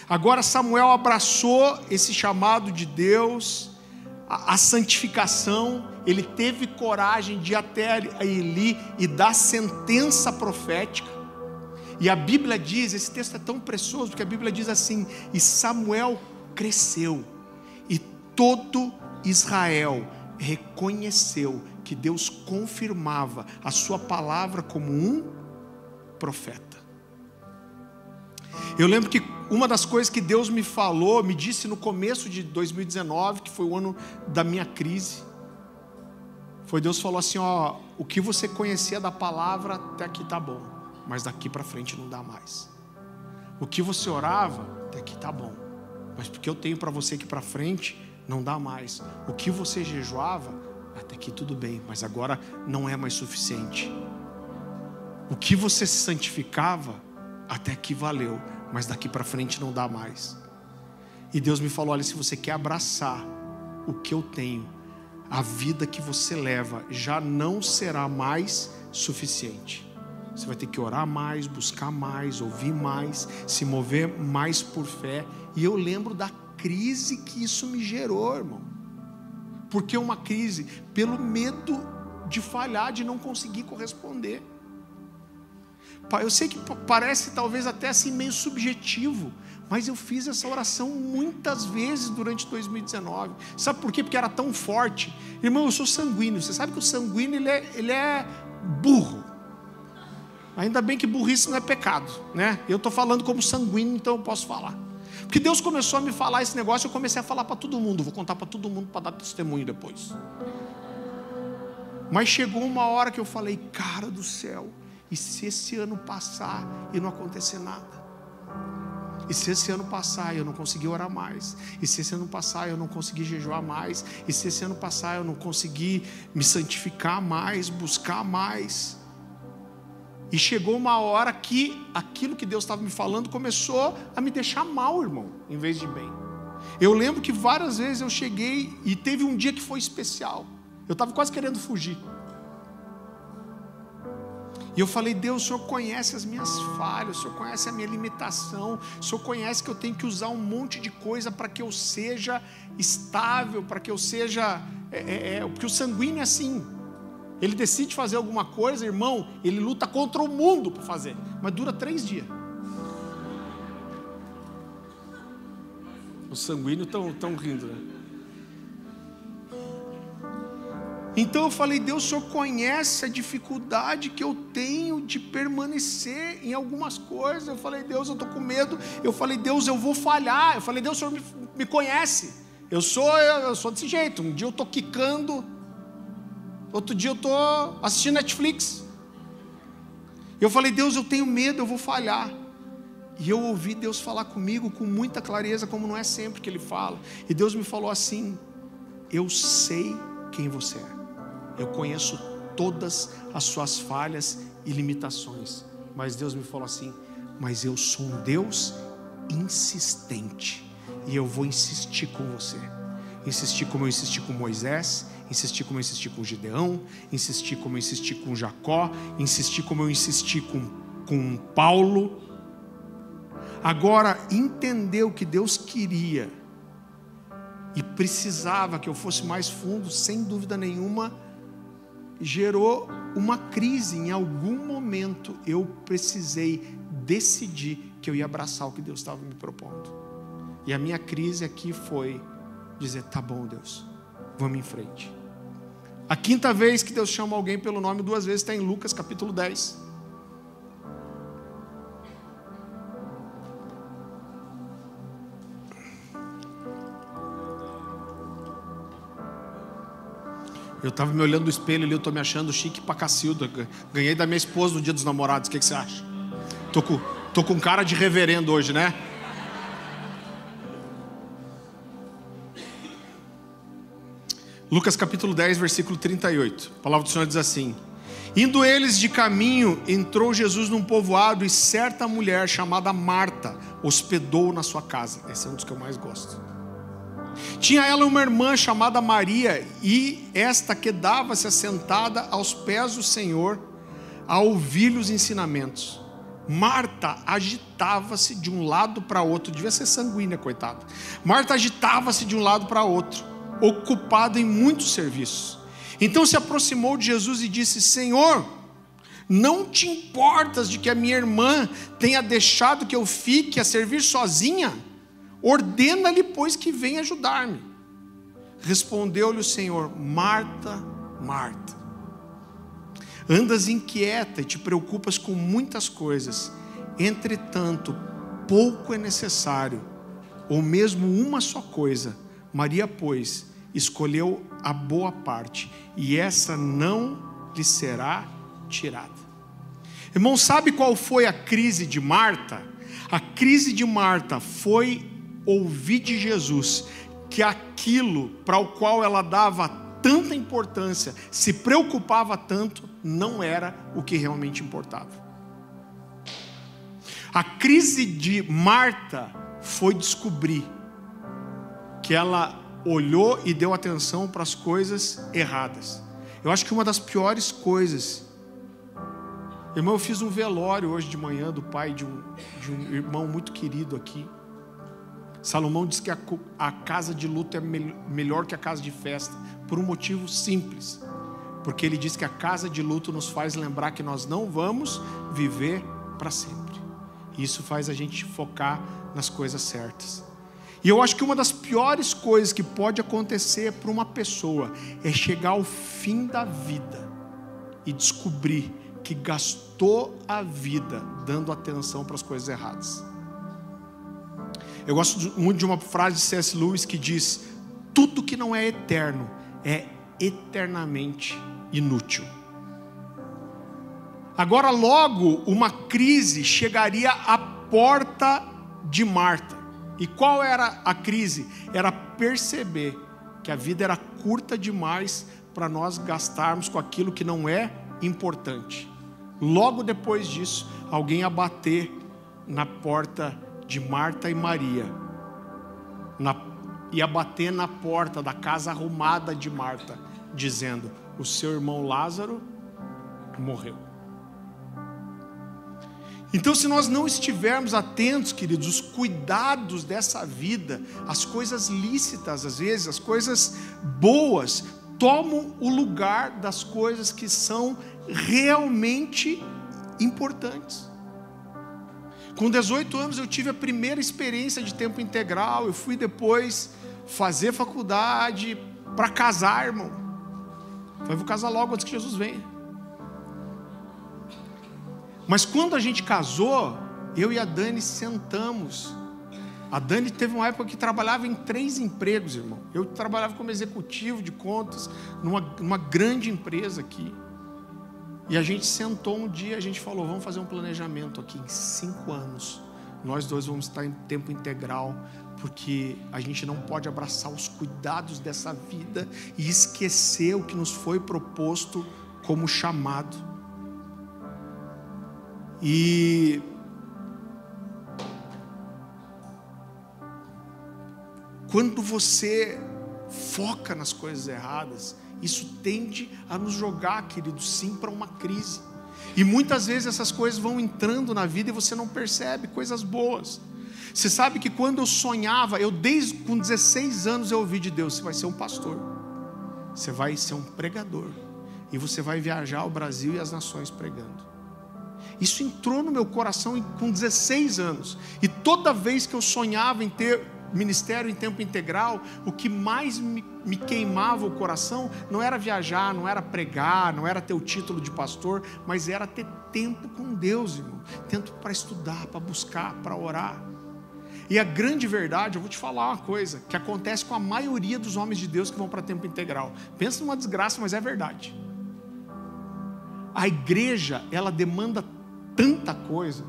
Agora Samuel abraçou esse chamado de Deus, a santificação. Ele teve coragem de ir até Eli e dar sentença profética. E a Bíblia diz, esse texto é tão precioso, porque a Bíblia diz assim: e Samuel cresceu, e todo Israel reconheceu que Deus confirmava a sua palavra como um profeta. Eu lembro que uma das coisas que Deus me falou, me disse no começo de 2019, que foi o ano da minha crise, foi: Deus falou assim: ó, o que você conhecia da palavra até aqui tá bom, mas daqui para frente não dá mais. O que você orava, até aqui tá bom, mas porque eu tenho para você aqui para frente, não dá mais. O que você jejuava, até aqui tudo bem, mas agora não é mais suficiente. O que você se santificava, até aqui valeu, mas daqui para frente não dá mais. E Deus me falou: olha, se você quer abraçar o que eu tenho, a vida que você leva já não será mais suficiente. Você vai ter que orar mais, buscar mais, ouvir mais, se mover mais por fé. E eu lembro da crise que isso me gerou, irmão. Por que uma crise? Pelo medo de falhar, de não conseguir corresponder. Pai, eu sei que parece talvez até assim meio subjetivo, mas eu fiz essa oração muitas vezes durante 2019. Sabe por quê? Porque era tão forte. Irmão, eu sou sanguíneo. Você sabe que o sanguíneo ele é burro. Ainda bem que burrice não é pecado, né? Eu estou falando como sanguíneo, então eu posso falar. Porque Deus começou a me falar esse negócio, eu comecei a falar para todo mundo. Vou contar para todo mundo para dar testemunho depois. Mas chegou uma hora que eu falei: cara do céu, e se esse ano passar e não acontecer nada? E se esse ano passar e eu não conseguir orar mais? E se esse ano passar e eu não conseguir jejuar mais? E se esse ano passar eu não conseguir me santificar mais, buscar mais? E chegou uma hora que aquilo que Deus estava me falando começou a me deixar mal, irmão, em vez de bem. Eu lembro que várias vezes eu cheguei e teve um dia que foi especial. Eu estava quase querendo fugir. E eu falei: Deus, o Senhor conhece as minhas falhas, o Senhor conhece a minha limitação, o Senhor conhece que eu tenho que usar um monte de coisa para que eu seja estável, para que eu seja... porque o sanguíneo é assim. Ele decide fazer alguma coisa, irmão, ele luta contra o mundo para fazer, mas dura 3 dias. Os sanguíneos estão rindo, né? Então eu falei: Deus, o Senhor conhece a dificuldade que eu tenho de permanecer em algumas coisas. Eu falei: Deus, eu estou com medo. Eu falei: Deus, eu vou falhar. Eu falei: Deus, o Senhor me conhece. Eu sou desse jeito. Um dia eu estou quicando, outro dia eu estou assistindo Netflix. Eu falei: Deus, eu tenho medo, eu vou falhar. E eu ouvi Deus falar comigo com muita clareza, como não é sempre que Ele fala. E Deus me falou assim: eu sei quem você é. Eu conheço todas as suas falhas e limitações. Mas Deus me falou assim: mas eu sou um Deus insistente. E eu vou insistir com você. Insistir como eu insisti com Moisés, insistir como eu insisti com Gideão, insistir como eu insisti com Jacó, insistir como eu insisti com Paulo. Agora, entender o que Deus queria e precisava que eu fosse mais fundo, sem dúvida nenhuma, gerou uma crise. Em algum momento eu precisei decidir que eu ia abraçar o que Deus estava me propondo. E a minha crise aqui foi dizer: tá bom, Deus, vamos em frente. A quinta vez que Deus chama alguém pelo nome, 2 vezes, está em Lucas capítulo 10. Eu estava me olhando no espelho ali, eu estou me achando chique pra cacilda. Ganhei da minha esposa no dia dos namorados. O que você acha? Tô com cara de reverendo hoje, né? Lucas capítulo 10, versículo 38. A palavra do Senhor diz assim: indo eles de caminho, entrou Jesus num povoado, e certa mulher chamada Marta hospedou na sua casa. Esse é um dos que eu mais gosto. Tinha ela uma irmã chamada Maria, e esta quedava-se assentada aos pés do Senhor, a ouvir-lhe os ensinamentos. Marta agitava-se de um lado para outro. Devia ser sanguínea, coitada. Marta agitava-se de um lado para outro, ocupada em muitos serviços. Então se aproximou de Jesus e disse: Senhor, não te importas de que a minha irmã tenha deixado que eu fique a servir sozinha? Ordena-lhe, pois, que venha ajudar-me. Respondeu-lhe o Senhor: Marta, Marta, andas inquieta e te preocupas com muitas coisas. Entretanto, pouco é necessário, ou mesmo uma só coisa. Maria, pois, escolheu a boa parte, e essa não lhe será tirada. Irmão, sabe qual foi a crise de Marta? A crise de Marta foi ouvir de Jesus que aquilo para o qual ela dava tanta importância, se preocupava tanto, não era o que realmente importava. A crise de Marta foi descobrir que ela olhou e deu atenção para as coisas erradas. Eu acho que uma das piores coisas, irmão, eu fiz um velório hoje de manhã do pai de um irmão muito querido aqui. Salomão diz que a casa de luto é melhor que a casa de festa, por um motivo simples, porque ele diz que a casa de luto nos faz lembrar que nós não vamos viver para sempre. Isso faz a gente focar nas coisas certas. E eu acho que uma das piores coisas que pode acontecer para uma pessoa é chegar ao fim da vida e descobrir que gastou a vida dando atenção para as coisas erradas. Eu gosto muito de uma frase de C.S. Lewis que diz: tudo que não é eterno é eternamente inútil. Agora logo uma crise chegaria à porta de Marta. E qual era a crise? Era perceber que a vida era curta demais para nós gastarmos com aquilo que não é importante. Logo depois disso, alguém ia bater na porta de Marta e Maria, ia bater na porta da casa arrumada de Marta, dizendo: o seu irmão Lázaro morreu. Então, se nós não estivermos atentos, queridos, os cuidados dessa vida, as coisas lícitas, às vezes, as coisas boas, tomam o lugar das coisas que são realmente importantes. Com 18 anos eu tive a primeira experiência de tempo integral. Eu fui depois fazer faculdade para casar, irmão. Falei, vou casar logo antes que Jesus venha. Mas quando a gente casou, eu e a Dani sentamos. A Dani teve uma época que trabalhava em 3 empregos, irmão. Eu trabalhava como executivo de contas numa grande empresa aqui. E a gente sentou um dia, a gente falou, vamos fazer um planejamento aqui em 5 anos. Nós 2 vamos estar em tempo integral, porque a gente não pode abraçar os cuidados dessa vida e esquecer o que nos foi proposto como chamado. E quando você foca nas coisas erradas, isso tende a nos jogar, querido, sim, para uma crise. E muitas vezes essas coisas vão entrando na vida e você não percebe coisas boas. Você sabe que quando eu sonhava, desde com 16 anos eu ouvi de Deus, você vai ser um pastor, você vai ser um pregador, e você vai viajar ao Brasil e as nações pregando. Isso entrou no meu coração com 16 anos, e toda vez que eu sonhava em ter ministério em tempo integral, o que mais me queimava o coração não era viajar, não era pregar, não era ter o título de pastor, mas era ter tempo com Deus, irmão. Tempo para estudar, para buscar, para orar. E a grande verdade, eu vou te falar uma coisa que acontece com a maioria dos homens de Deus que vão para tempo integral. Pensa numa desgraça, mas é verdade. A igreja, ela demanda tanta coisa.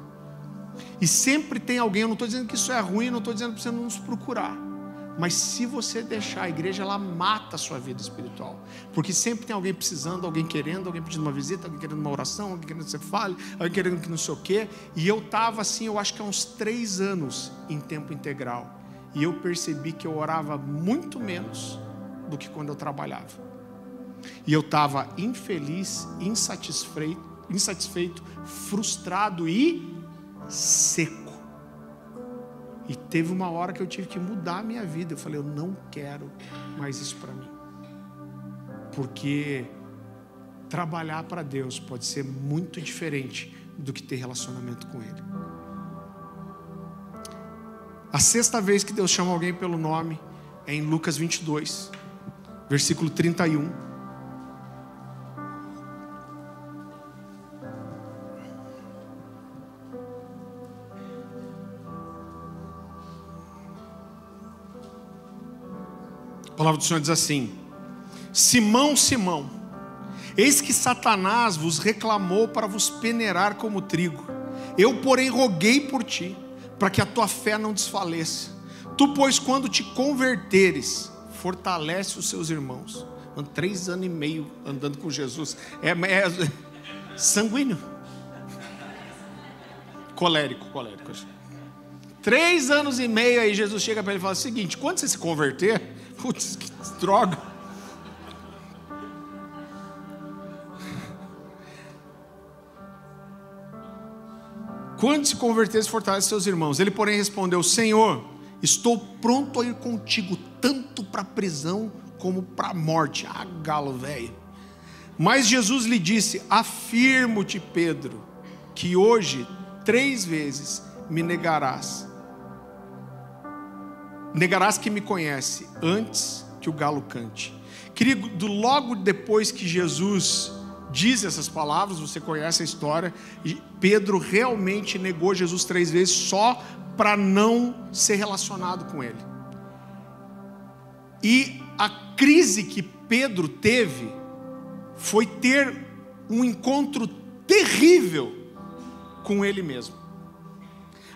E sempre tem alguém, eu não estou dizendo que isso é ruim, não estou dizendo para você não nos procurar. Mas se você deixar, a igreja, ela mata a sua vida espiritual. Porque sempre tem alguém precisando, alguém querendo, alguém pedindo uma visita, alguém querendo uma oração, alguém querendo que você fale, alguém querendo que não sei o quê. E eu estava assim, eu acho que há uns 3 anos em tempo integral. E eu percebi que eu orava muito menos do que quando eu trabalhava. E eu estava infeliz, insatisfeito, frustrado e seco. E teve uma hora que eu tive que mudar a minha vida. Eu falei, eu não quero mais isso para mim, porque trabalhar para Deus pode ser muito diferente do que ter relacionamento com Ele. A 6ª vez que Deus chama alguém pelo nome é em Lucas 22, versículo 31. A palavra do Senhor diz assim: Simão, Simão, eis que Satanás vos reclamou para vos peneirar como trigo. Eu, porém, roguei por ti, para que a tua fé não desfaleça. Tu, pois, quando te converteres, fortalece os seus irmãos. 3 anos e meio andando com Jesus. É sanguíneo. Colérico. 3 anos e meio, aí Jesus chega para ele e fala o seguinte: quando você se converter, putz, que droga. Quando se converter, se fortalece seus irmãos. Ele, porém, respondeu: Senhor, estou pronto a ir contigo, tanto para a prisão como para a morte. Ah, galo velho. Mas Jesus lhe disse: afirmo-te, Pedro, que hoje 3 vezes me negarás que me conhece, antes que o galo cante. Querido, logo depois que Jesus diz essas palavras, você conhece a história, Pedro realmente negou Jesus 3 vezes só para não ser relacionado com ele. E a crise que Pedro teve foi ter um encontro terrível com ele mesmo.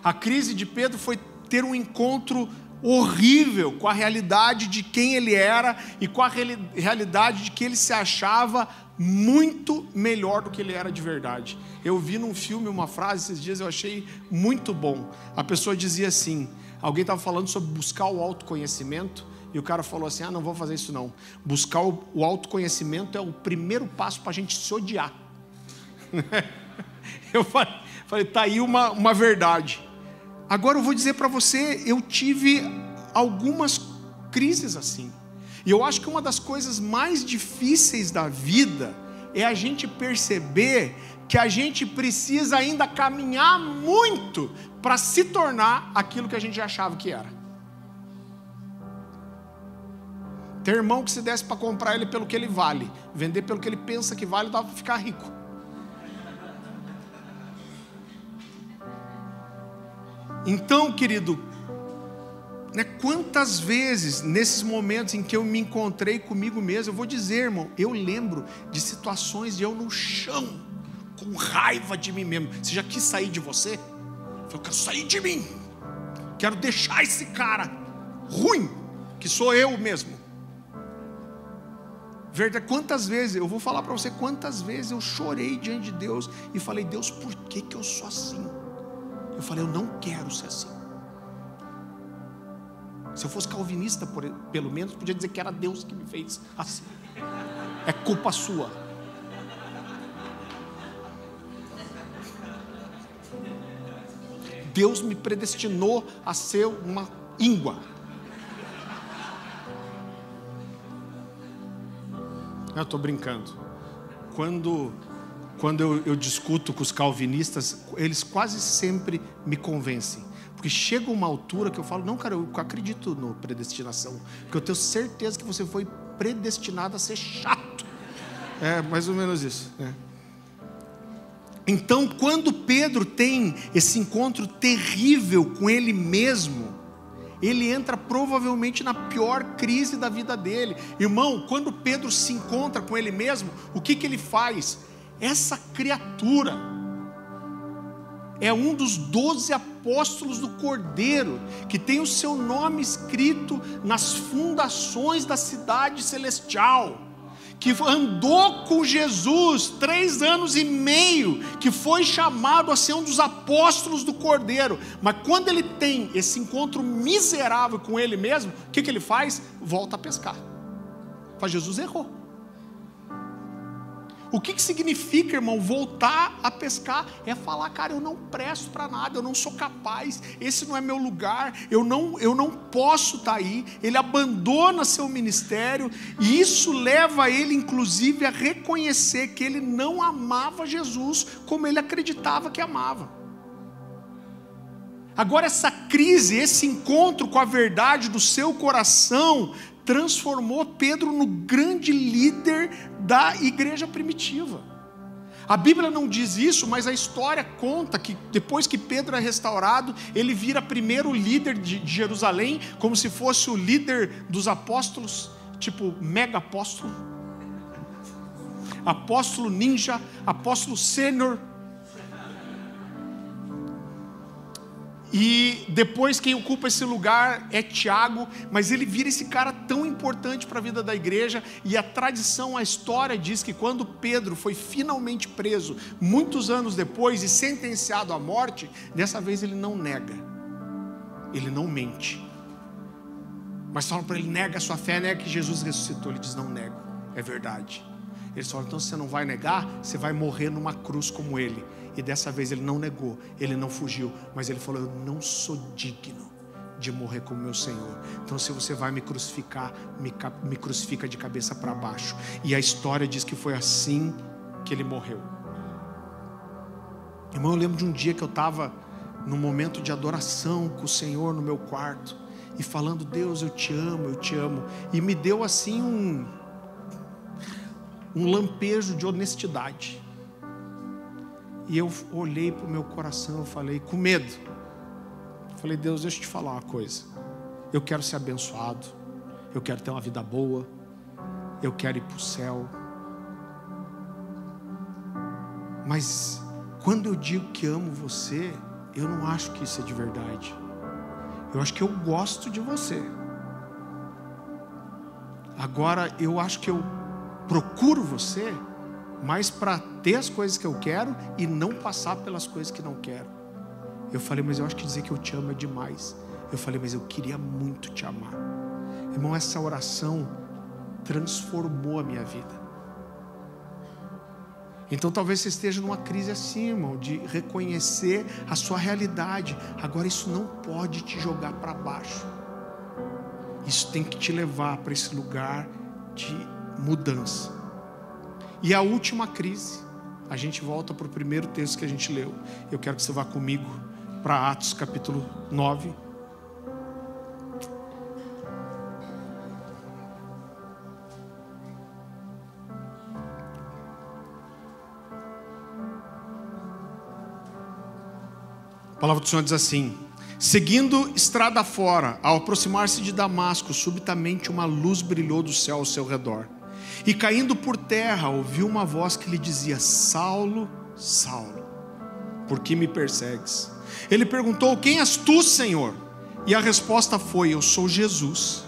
A crise de Pedro foi ter um encontro horrível com a realidade de quem ele era e com a realidade de que ele se achava muito melhor do que ele era de verdade. Eu vi num filme uma frase esses dias, eu achei muito bom. A pessoa dizia assim, alguém estava falando sobre buscar o autoconhecimento, e o cara falou assim: não vou fazer isso não. Buscar o autoconhecimento é o primeiro passo para a gente se odiar. Eu falei, tá aí uma verdade. Agora eu vou dizer para você, eu tive algumas crises assim. E eu acho que uma das coisas mais difíceis da vida é a gente perceber que a gente precisa ainda caminhar muito para se tornar aquilo que a gente achava que era. Tem irmão que se desse para comprar ele pelo que ele vale, vender pelo que ele pensa que vale, dá para ficar rico. Então, querido, né, quantas vezes nesses momentos em que eu me encontrei comigo mesmo, eu vou dizer, irmão, eu lembro de situações de eu no chão, com raiva de mim mesmo. Você já quis sair de você? Eu quero sair de mim, quero deixar esse cara ruim, que sou eu mesmo. Verdade, quantas vezes, eu vou falar para você, quantas vezes eu chorei diante de Deus e falei, Deus, por que eu sou assim? Eu falei, eu não quero ser assim. Se eu fosse calvinista, pelo menos, podia dizer que era Deus que me fez assim. É culpa sua. Deus me predestinou a ser uma íngua. Eu estou brincando. Quando eu discuto com os calvinistas, eles quase sempre me convencem. Porque chega uma altura que eu falo, não, cara, eu acredito no predestinação. Porque eu tenho certeza que você foi predestinado a ser chato. É mais ou menos isso, né? Então, quando Pedro tem esse encontro terrível com ele mesmo, ele entra provavelmente na pior crise da vida dele. Irmão, quando Pedro se encontra com ele mesmo, o que ele faz? Essa criatura é um dos 12 apóstolos do Cordeiro, que tem o seu nome escrito nas fundações da cidade celestial, que andou com Jesus 3 anos e meio, que foi chamado a ser um dos apóstolos do Cordeiro, mas quando ele tem esse encontro miserável com ele mesmo, o que ele faz? Volta a pescar. Fala, Jesus errou. O que significa, irmão, voltar a pescar? É falar, cara, eu não presto para nada, eu não sou capaz, esse não é meu lugar, eu não posso estar aí. Ele abandona seu ministério, e isso leva ele, inclusive, a reconhecer que ele não amava Jesus como ele acreditava que amava. Agora, essa crise, esse encontro com a verdade do seu coração, transformou Pedro no grande líder da igreja primitiva. A Bíblia não diz isso, mas a história conta que depois que Pedro é restaurado, ele vira primeiro líder de Jerusalém, como se fosse o líder dos apóstolos, tipo mega apóstolo, apóstolo ninja, apóstolo sênior. E depois quem ocupa esse lugar é Tiago, mas ele vira esse cara tão importante para a vida da igreja. E a tradição, a história diz que quando Pedro foi finalmente preso, muitos anos depois, e sentenciado à morte, dessa vez ele não nega, ele não mente. Mas falam para ele, nega a sua fé, nega que Jesus ressuscitou. Ele diz, não nego, é verdade. Eles falam, então você não vai negar, você vai morrer numa cruz como ele. E dessa vez ele não negou, ele não fugiu, mas ele falou, eu não sou digno de morrer como meu Senhor. Então se você vai me crucificar, me crucifica de cabeça para baixo. E a história diz que foi assim que ele morreu. Irmão, eu lembro de um dia que eu estava num momento de adoração com o Senhor no meu quarto, e falando, Deus, eu te amo, e me deu assim um lampejo de honestidade. E eu olhei para o meu coração, eu falei, com medo, eu falei, Deus, deixa eu te falar uma coisa, eu quero ser abençoado, eu quero ter uma vida boa, eu quero ir para o céu, mas quando eu digo que amo você, eu não acho que isso é de verdade, eu acho que eu gosto de você. Agora eu acho que eu procuro você mas para ter as coisas que eu quero e não passar pelas coisas que não quero. Eu falei, mas eu acho que dizer que eu te amo é demais. Eu falei, mas eu queria muito te amar. Irmão, essa oração transformou a minha vida. Então talvez você esteja numa crise assim, irmão, de reconhecer a sua realidade. Agora isso não pode te jogar para baixo. Isso tem que te levar para esse lugar de mudança. E a última crise, a gente volta para o primeiro texto que a gente leu. Eu quero que você vá comigo para Atos capítulo 9. A palavra do Senhor diz assim: seguindo estrada fora, ao aproximar-se de Damasco, subitamente uma luz brilhou do céu ao seu redor. E caindo por terra, ouviu uma voz que lhe dizia: Saulo, Saulo, por que me persegues? Ele perguntou: quem és tu, Senhor? E a resposta foi: eu sou Jesus,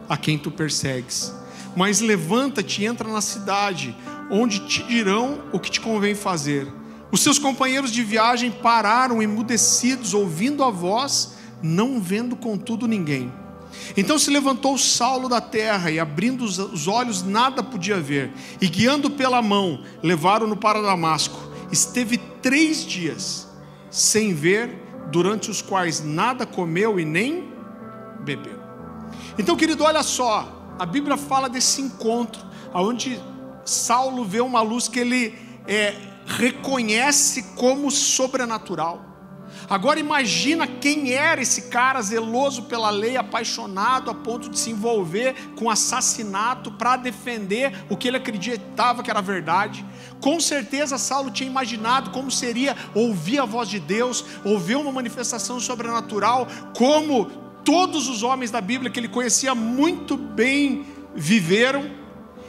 a quem tu persegues. Mas levanta-te e entra na cidade, onde te dirão o que te convém fazer. Os seus companheiros de viagem pararam emudecidos, ouvindo a voz, não vendo contudo ninguém. Então se levantou Saulo da terra, e abrindo os olhos nada podia ver, e guiando pela mão, levaram-no para Damasco. Esteve 3 dias sem ver, durante os quais nada comeu e nem bebeu. Então, querido, olha só, a Bíblia fala desse encontro, onde Saulo vê uma luz que ele reconhece como sobrenatural. Agora imagina quem era esse cara zeloso pela lei, apaixonado a ponto de se envolver com assassinato para defender o que ele acreditava que era verdade. Com certeza Saulo tinha imaginado como seria ouvir a voz de Deus, ouvir uma manifestação sobrenatural, como todos os homens da Bíblia que ele conhecia muito bem viveram.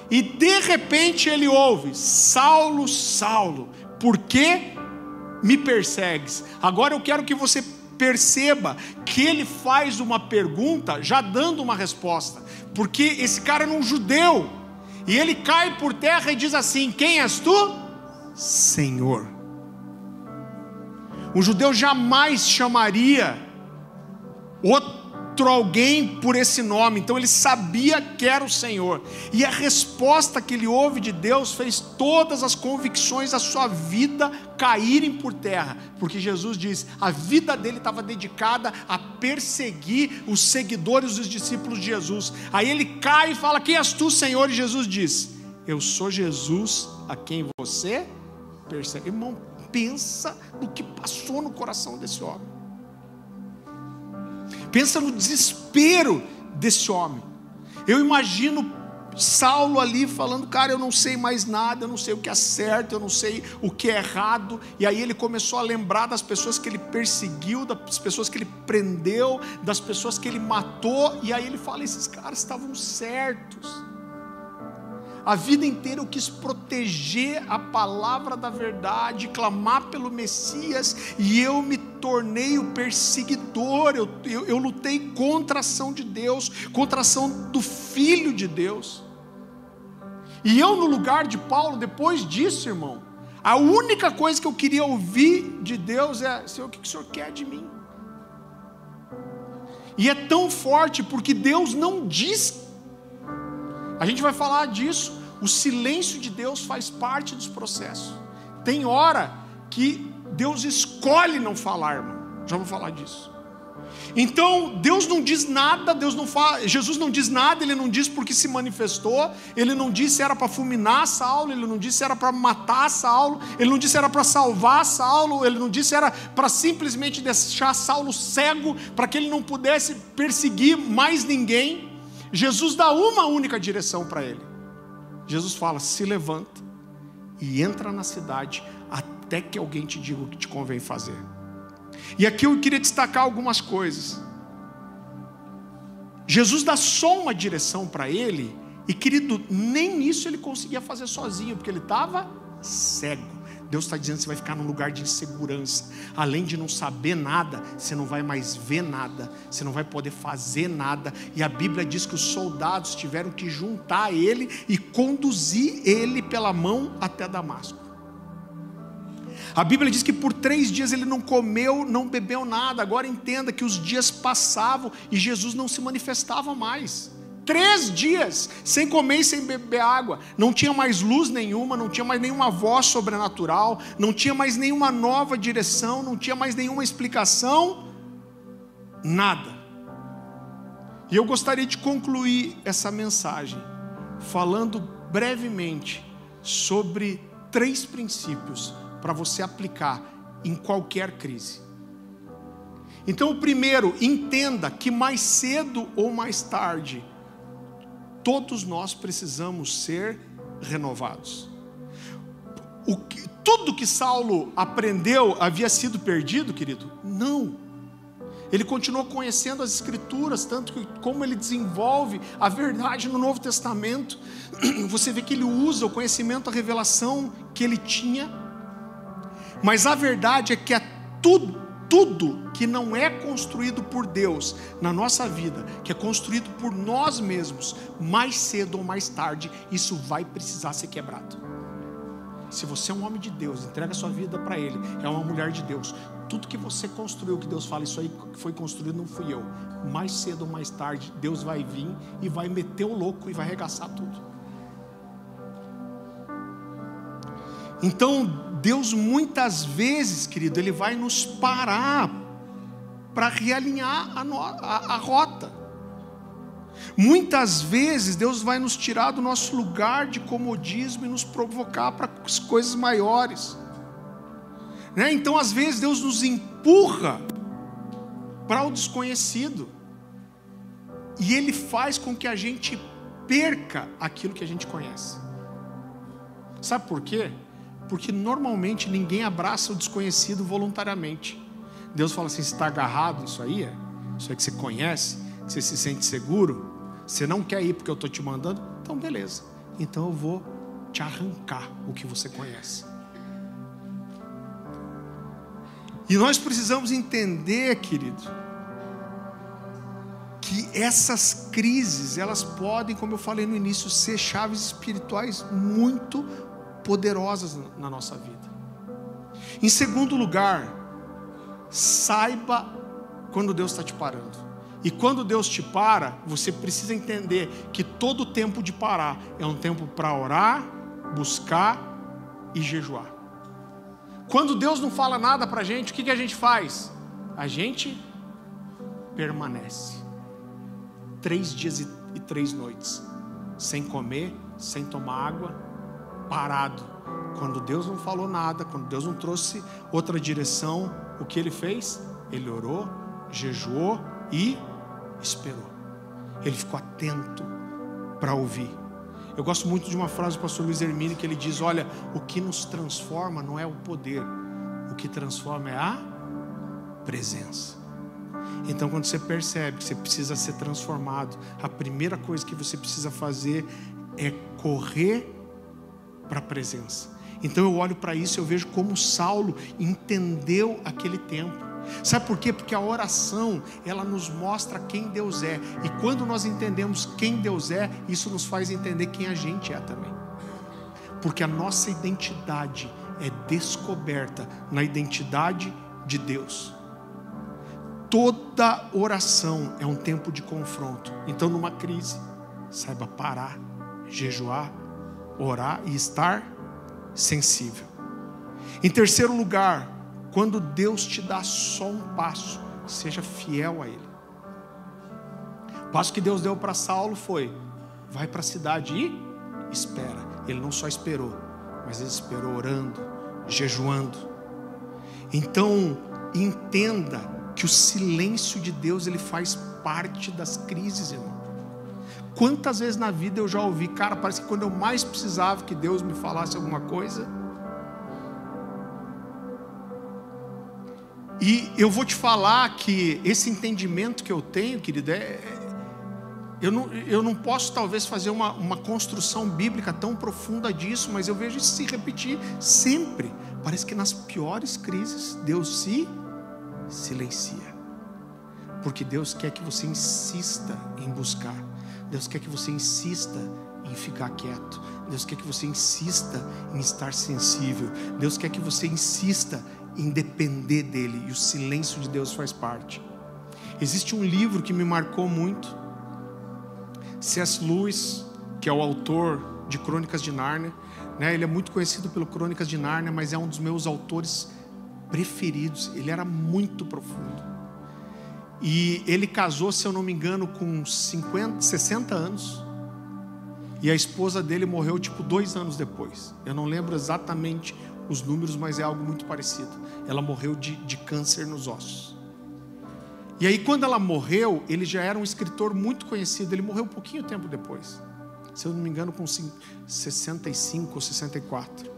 E de repente ele ouve: Saulo, Saulo, por que me persegues? Agora eu quero que você perceba que ele faz uma pergunta já dando uma resposta, porque esse cara era um judeu, e ele cai por terra e diz assim: quem és tu? Senhor. Um judeu jamais chamaria outro alguém por esse nome, então ele sabia que era o Senhor, e a resposta que ele ouve de Deus fez todas as convicções da sua vida caírem por terra, porque Jesus diz, a vida dele estava dedicada a perseguir os seguidores dos discípulos de Jesus. Aí ele cai e fala: quem és tu, Senhor? E Jesus diz: eu sou Jesus a quem você persegue. Irmão, pensa no que passou no coração desse homem. Pensa no desespero desse homem. Eu imagino Saulo ali falando: cara, eu não sei mais nada, eu não sei o que é certo, eu não sei o que é errado. E aí ele começou a lembrar das pessoas que ele perseguiu, das pessoas que ele prendeu, das pessoas que ele matou. E aí ele fala: esses caras estavam certos. A vida inteira eu quis proteger a palavra da verdade, clamar pelo Messias, e eu me tornei o perseguidor. Eu lutei contra a ação de Deus, contra a ação do Filho de Deus. E eu, no lugar de Paulo, depois disso, irmão, a única coisa que eu queria ouvir de Deus é: Senhor, o que o Senhor quer de mim? E é tão forte porque Deus não diz. A gente vai falar disso. O silêncio de Deus faz parte dos processos. Tem hora que Deus escolhe não falar, irmão. Já vou falar disso. Então Deus não diz nada, Jesus não diz nada. Ele não diz porque se manifestou. Ele não disse se era para fulminar Saulo. Ele não disse se era para matar Saulo. Ele não disse se era para salvar Saulo. Ele não disse se era para simplesmente deixar Saulo cego, para que ele não pudesse perseguir mais ninguém. Jesus dá uma única direção para ele. Jesus fala: se levanta e entra na cidade, até que alguém te diga o que te convém fazer. E aqui eu queria destacar algumas coisas. Jesus dá só uma direção para ele, e querido, nem isso ele conseguia fazer sozinho, porque ele estava cego. Deus está dizendo: você vai ficar num lugar de insegurança. Além de não saber nada, você não vai mais ver nada, você não vai poder fazer nada. E a Bíblia diz que os soldados tiveram que juntar ele e conduzir ele pela mão até Damasco. A Bíblia diz que por 3 dias ele não comeu, não bebeu nada. Agora entenda que os dias passavam e Jesus não se manifestava mais. 3 dias sem comer e sem beber água. Não tinha mais luz nenhuma, não tinha mais nenhuma voz sobrenatural, não tinha mais nenhuma nova direção, não tinha mais nenhuma explicação, nada. E eu gostaria de concluir essa mensagem falando brevemente sobre 3 princípios para você aplicar em qualquer crise. Então, o primeiro: entenda que mais cedo ou mais tarde todos nós precisamos ser renovados. tudo que Saulo aprendeu havia sido perdido, querido? Não. Ele continuou conhecendo as Escrituras, tanto que como ele desenvolve a verdade no Novo Testamento, você vê que ele usa o conhecimento, a revelação que ele tinha. Mas a verdade é que tudo que não é construído por Deus na nossa vida, que é construído por nós mesmos, mais cedo ou mais tarde, isso vai precisar ser quebrado. Se você é um homem de Deus, entrega a sua vida para Ele, é uma mulher de Deus, tudo que você construiu, que Deus fala, isso aí que foi construído não fui eu, mais cedo ou mais tarde, Deus vai vir e vai meter o louco e vai arregaçar tudo. Então, Deus muitas vezes, querido, Ele vai nos parar para realinhar a rota. Muitas vezes Deus vai nos tirar do nosso lugar de comodismo e nos provocar para as coisas maiores, né? Então às vezes Deus nos empurra para o desconhecido, e Ele faz com que a gente perca aquilo que a gente conhece. Sabe por quê? Porque normalmente ninguém abraça o desconhecido voluntariamente. Deus fala assim: você está agarrado nisso aí? Isso aí que você conhece, que você se sente seguro, você não quer ir porque eu estou te mandando? Então beleza, então eu vou te arrancar o que você conhece. E nós precisamos entender, querido, que essas crises, elas podem, como eu falei no início, ser chaves espirituais muito poderosas na nossa vida. Em segundo lugar, saiba quando Deus está te parando. E quando Deus te para, você precisa entender que todo tempo de parar é um tempo para orar, buscar e jejuar. Quando Deus não fala nada para a gente, o que a gente faz? A gente permanece 3 dias e 3 noites, sem comer, sem tomar água, parado. Quando Deus não falou nada, quando Deus não trouxe outra direção, o que Ele fez? Ele orou, jejuou e esperou. Ele ficou atento para ouvir. Eu gosto muito de uma frase do pastor Luiz Hermínio, que ele diz: olha, o que nos transforma não é o poder, o que transforma é a presença. Então quando você percebe que você precisa ser transformado, a primeira coisa que você precisa fazer é correr para a presença. Então eu olho para isso e eu vejo como Saulo entendeu aquele tempo. Sabe por quê? Porque a oração, ela nos mostra quem Deus é. E quando nós entendemos quem Deus é, isso nos faz entender quem a gente é também. Porque a nossa identidade é descoberta na identidade de Deus. Toda oração é um tempo de confronto. Então numa crise, saiba parar, jejuar, orar e estar sensível. Em terceiro lugar, quando Deus te dá só um passo, seja fiel a Ele. O passo que Deus deu para Saulo foi: vai para a cidade e espera. Ele não só esperou, mas ele esperou orando, jejuando. Então entenda que o silêncio de Deus, ele faz parte das crises, irmão. Quantas vezes na vida eu já ouvi, cara, parece que quando eu mais precisava que Deus me falasse alguma coisa. E eu vou te falar que esse entendimento que eu tenho, querido, eu não posso talvez fazer uma construção bíblica tão profunda disso, mas eu vejo isso se repetir sempre. Parece que nas piores crises Deus se silencia, porque Deus quer que você insista em buscar. Deus quer que você insista em ficar quieto. Deus quer que você insista em estar sensível. Deus quer que você insista em depender dEle. E o silêncio de Deus faz parte. Existe um livro que me marcou muito. C.S. Lewis, que é o autor de Crônicas de Nárnia, né? Ele é muito conhecido pelo Crônicas de Nárnia, mas é um dos meus autores preferidos. Ele era muito profundo. E ele casou, se eu não me engano, com 60 anos. E a esposa dele morreu 2 anos depois. Eu não lembro exatamente os números, mas é algo muito parecido. Ela morreu de câncer nos ossos. E aí quando ela morreu, ele já era um escritor muito conhecido. Ele morreu um pouquinho tempo depois. Se eu não me engano, com 65 ou 64.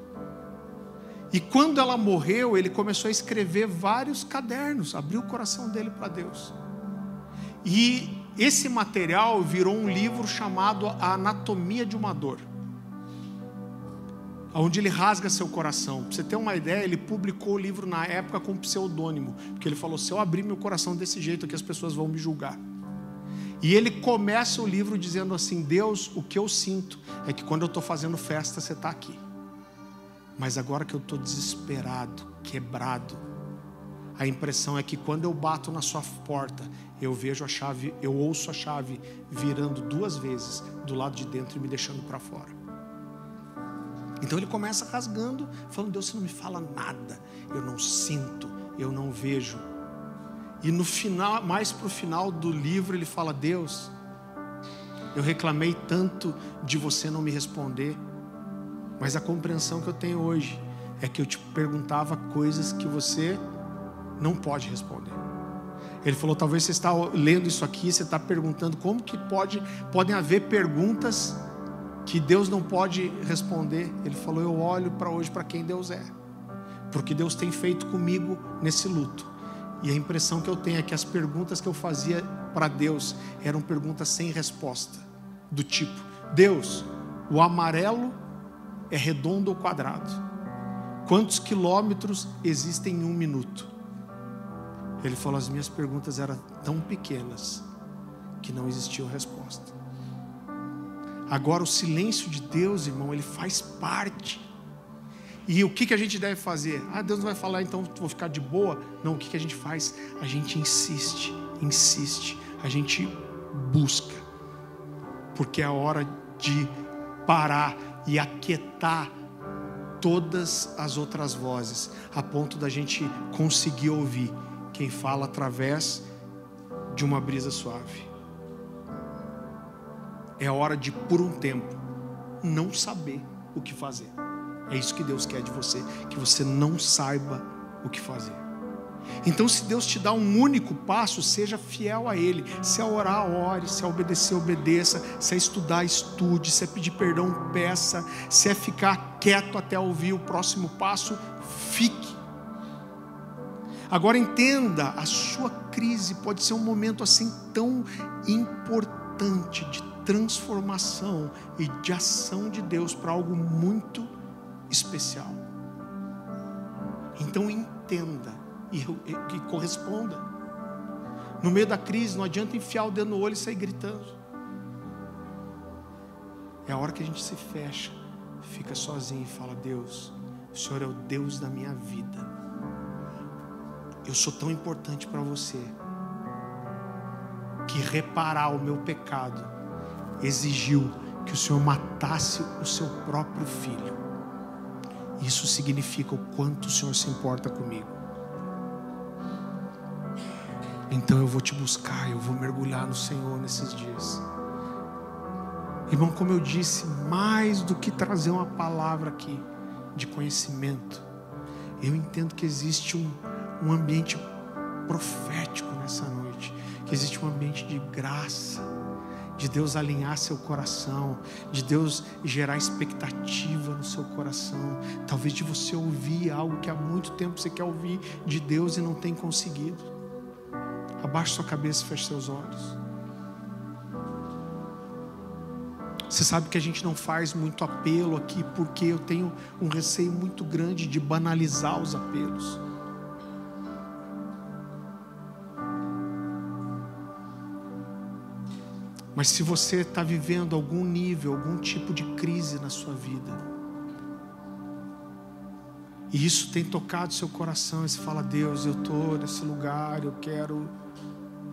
E quando ela morreu, ele começou a escrever vários cadernos, abriu o coração dele para Deus. E esse material virou um livro chamado A Anatomia de uma Dor, onde ele rasga seu coração. Para você ter uma ideia, ele publicou o livro na época com pseudônimo, porque ele falou: se eu abrir meu coração desse jeito aqui, as pessoas vão me julgar. E ele começa o livro dizendo assim: Deus, o que eu sinto é que quando eu estou fazendo festa, você está aqui. Mas agora que eu estou desesperado, quebrado, a impressão é que quando eu bato na sua porta, eu vejo a chave, eu ouço a chave virando 2 vezes do lado de dentro e me deixando para fora. Então ele começa rasgando, falando: Deus, você não me fala nada, eu não sinto, eu não vejo. E no final, mais para o final do livro, ele fala: Deus, eu reclamei tanto de você não me responder, mas a compreensão que eu tenho hoje é que eu te perguntava coisas que você não pode responder. Ele falou: talvez você está lendo isso aqui, você está perguntando como que podem haver perguntas que Deus não pode responder. Ele falou: eu olho para hoje para quem Deus é, porque Deus tem feito comigo nesse luto. E a impressão que eu tenho é que as perguntas que eu fazia para Deus eram perguntas sem resposta, do tipo: Deus, o amarelo é redondo ou quadrado? Quantos quilômetros existem em 1 minuto? Ele falou: as minhas perguntas eram tão pequenas que não existia resposta. Agora o silêncio de Deus, irmão, ele faz parte. E o que a gente deve fazer? Deus não vai falar, então vou ficar de boa. Não, o que a gente faz? A gente insiste, a gente busca, porque é a hora de parar e aquietar todas as outras vozes, a ponto da gente conseguir ouvir quem fala através de uma brisa suave. É a hora de, por um tempo, não saber o que fazer. É isso que Deus quer de você, que você não saiba o que fazer. Então, se Deus te dá um único passo, seja fiel a Ele. Se é orar, ore. Se é obedecer, obedeça. Se é estudar, estude. Se é pedir perdão, peça. Se é ficar quieto até ouvir o próximo passo, fique. Agora entenda, a sua crise pode ser um momento assim tão importante de transformação e de ação de Deus para algo muito especial. Então entenda e corresponda. No meio da crise não adianta enfiar o dedo no olho e sair gritando. É a hora que a gente se fecha, fica sozinho e fala: Deus, o Senhor é o Deus da minha vida. Eu sou tão importante para você que reparar o meu pecado exigiu que o Senhor matasse o seu próprio filho. Isso significa o quanto o Senhor se importa comigo. Então eu vou te buscar, eu vou mergulhar no Senhor nesses dias. Irmão, como eu disse, mais do que trazer uma palavra aqui de conhecimento, eu entendo que existe um ambiente profético nessa noite, que existe um ambiente de graça, de Deus alinhar seu coração, de Deus gerar expectativa no seu coração, talvez de você ouvir algo que há muito tempo você quer ouvir de Deus e não tem conseguido. Abaixe sua cabeça e feche seus olhos. Você sabe que a gente não faz muito apelo aqui, porque eu tenho um receio muito grande de banalizar os apelos. Mas se você está vivendo algum nível, algum tipo de crise na sua vida, e isso tem tocado seu coração, e você fala: Deus, eu estou nesse lugar, eu quero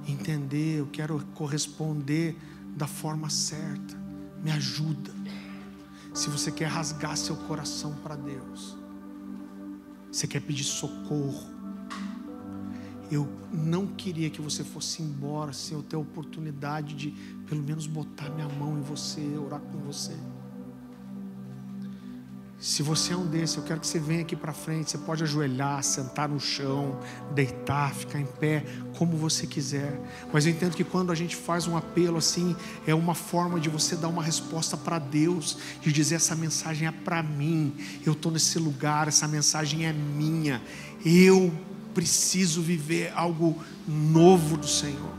entender, eu quero corresponder da forma certa, me ajuda. Se você quer rasgar seu coração para Deus, você quer pedir socorro, eu não queria que você fosse embora sem eu ter a oportunidade de pelo menos botar minha mão em você, orar com você. Se você é um desses, eu quero que você venha aqui para frente. Você pode ajoelhar, sentar no chão, deitar, ficar em pé, como você quiser. Mas eu entendo que quando a gente faz um apelo assim, é uma forma de você dar uma resposta para Deus, de dizer: essa mensagem é para mim, eu estou nesse lugar, essa mensagem é minha, eu preciso viver algo novo do Senhor.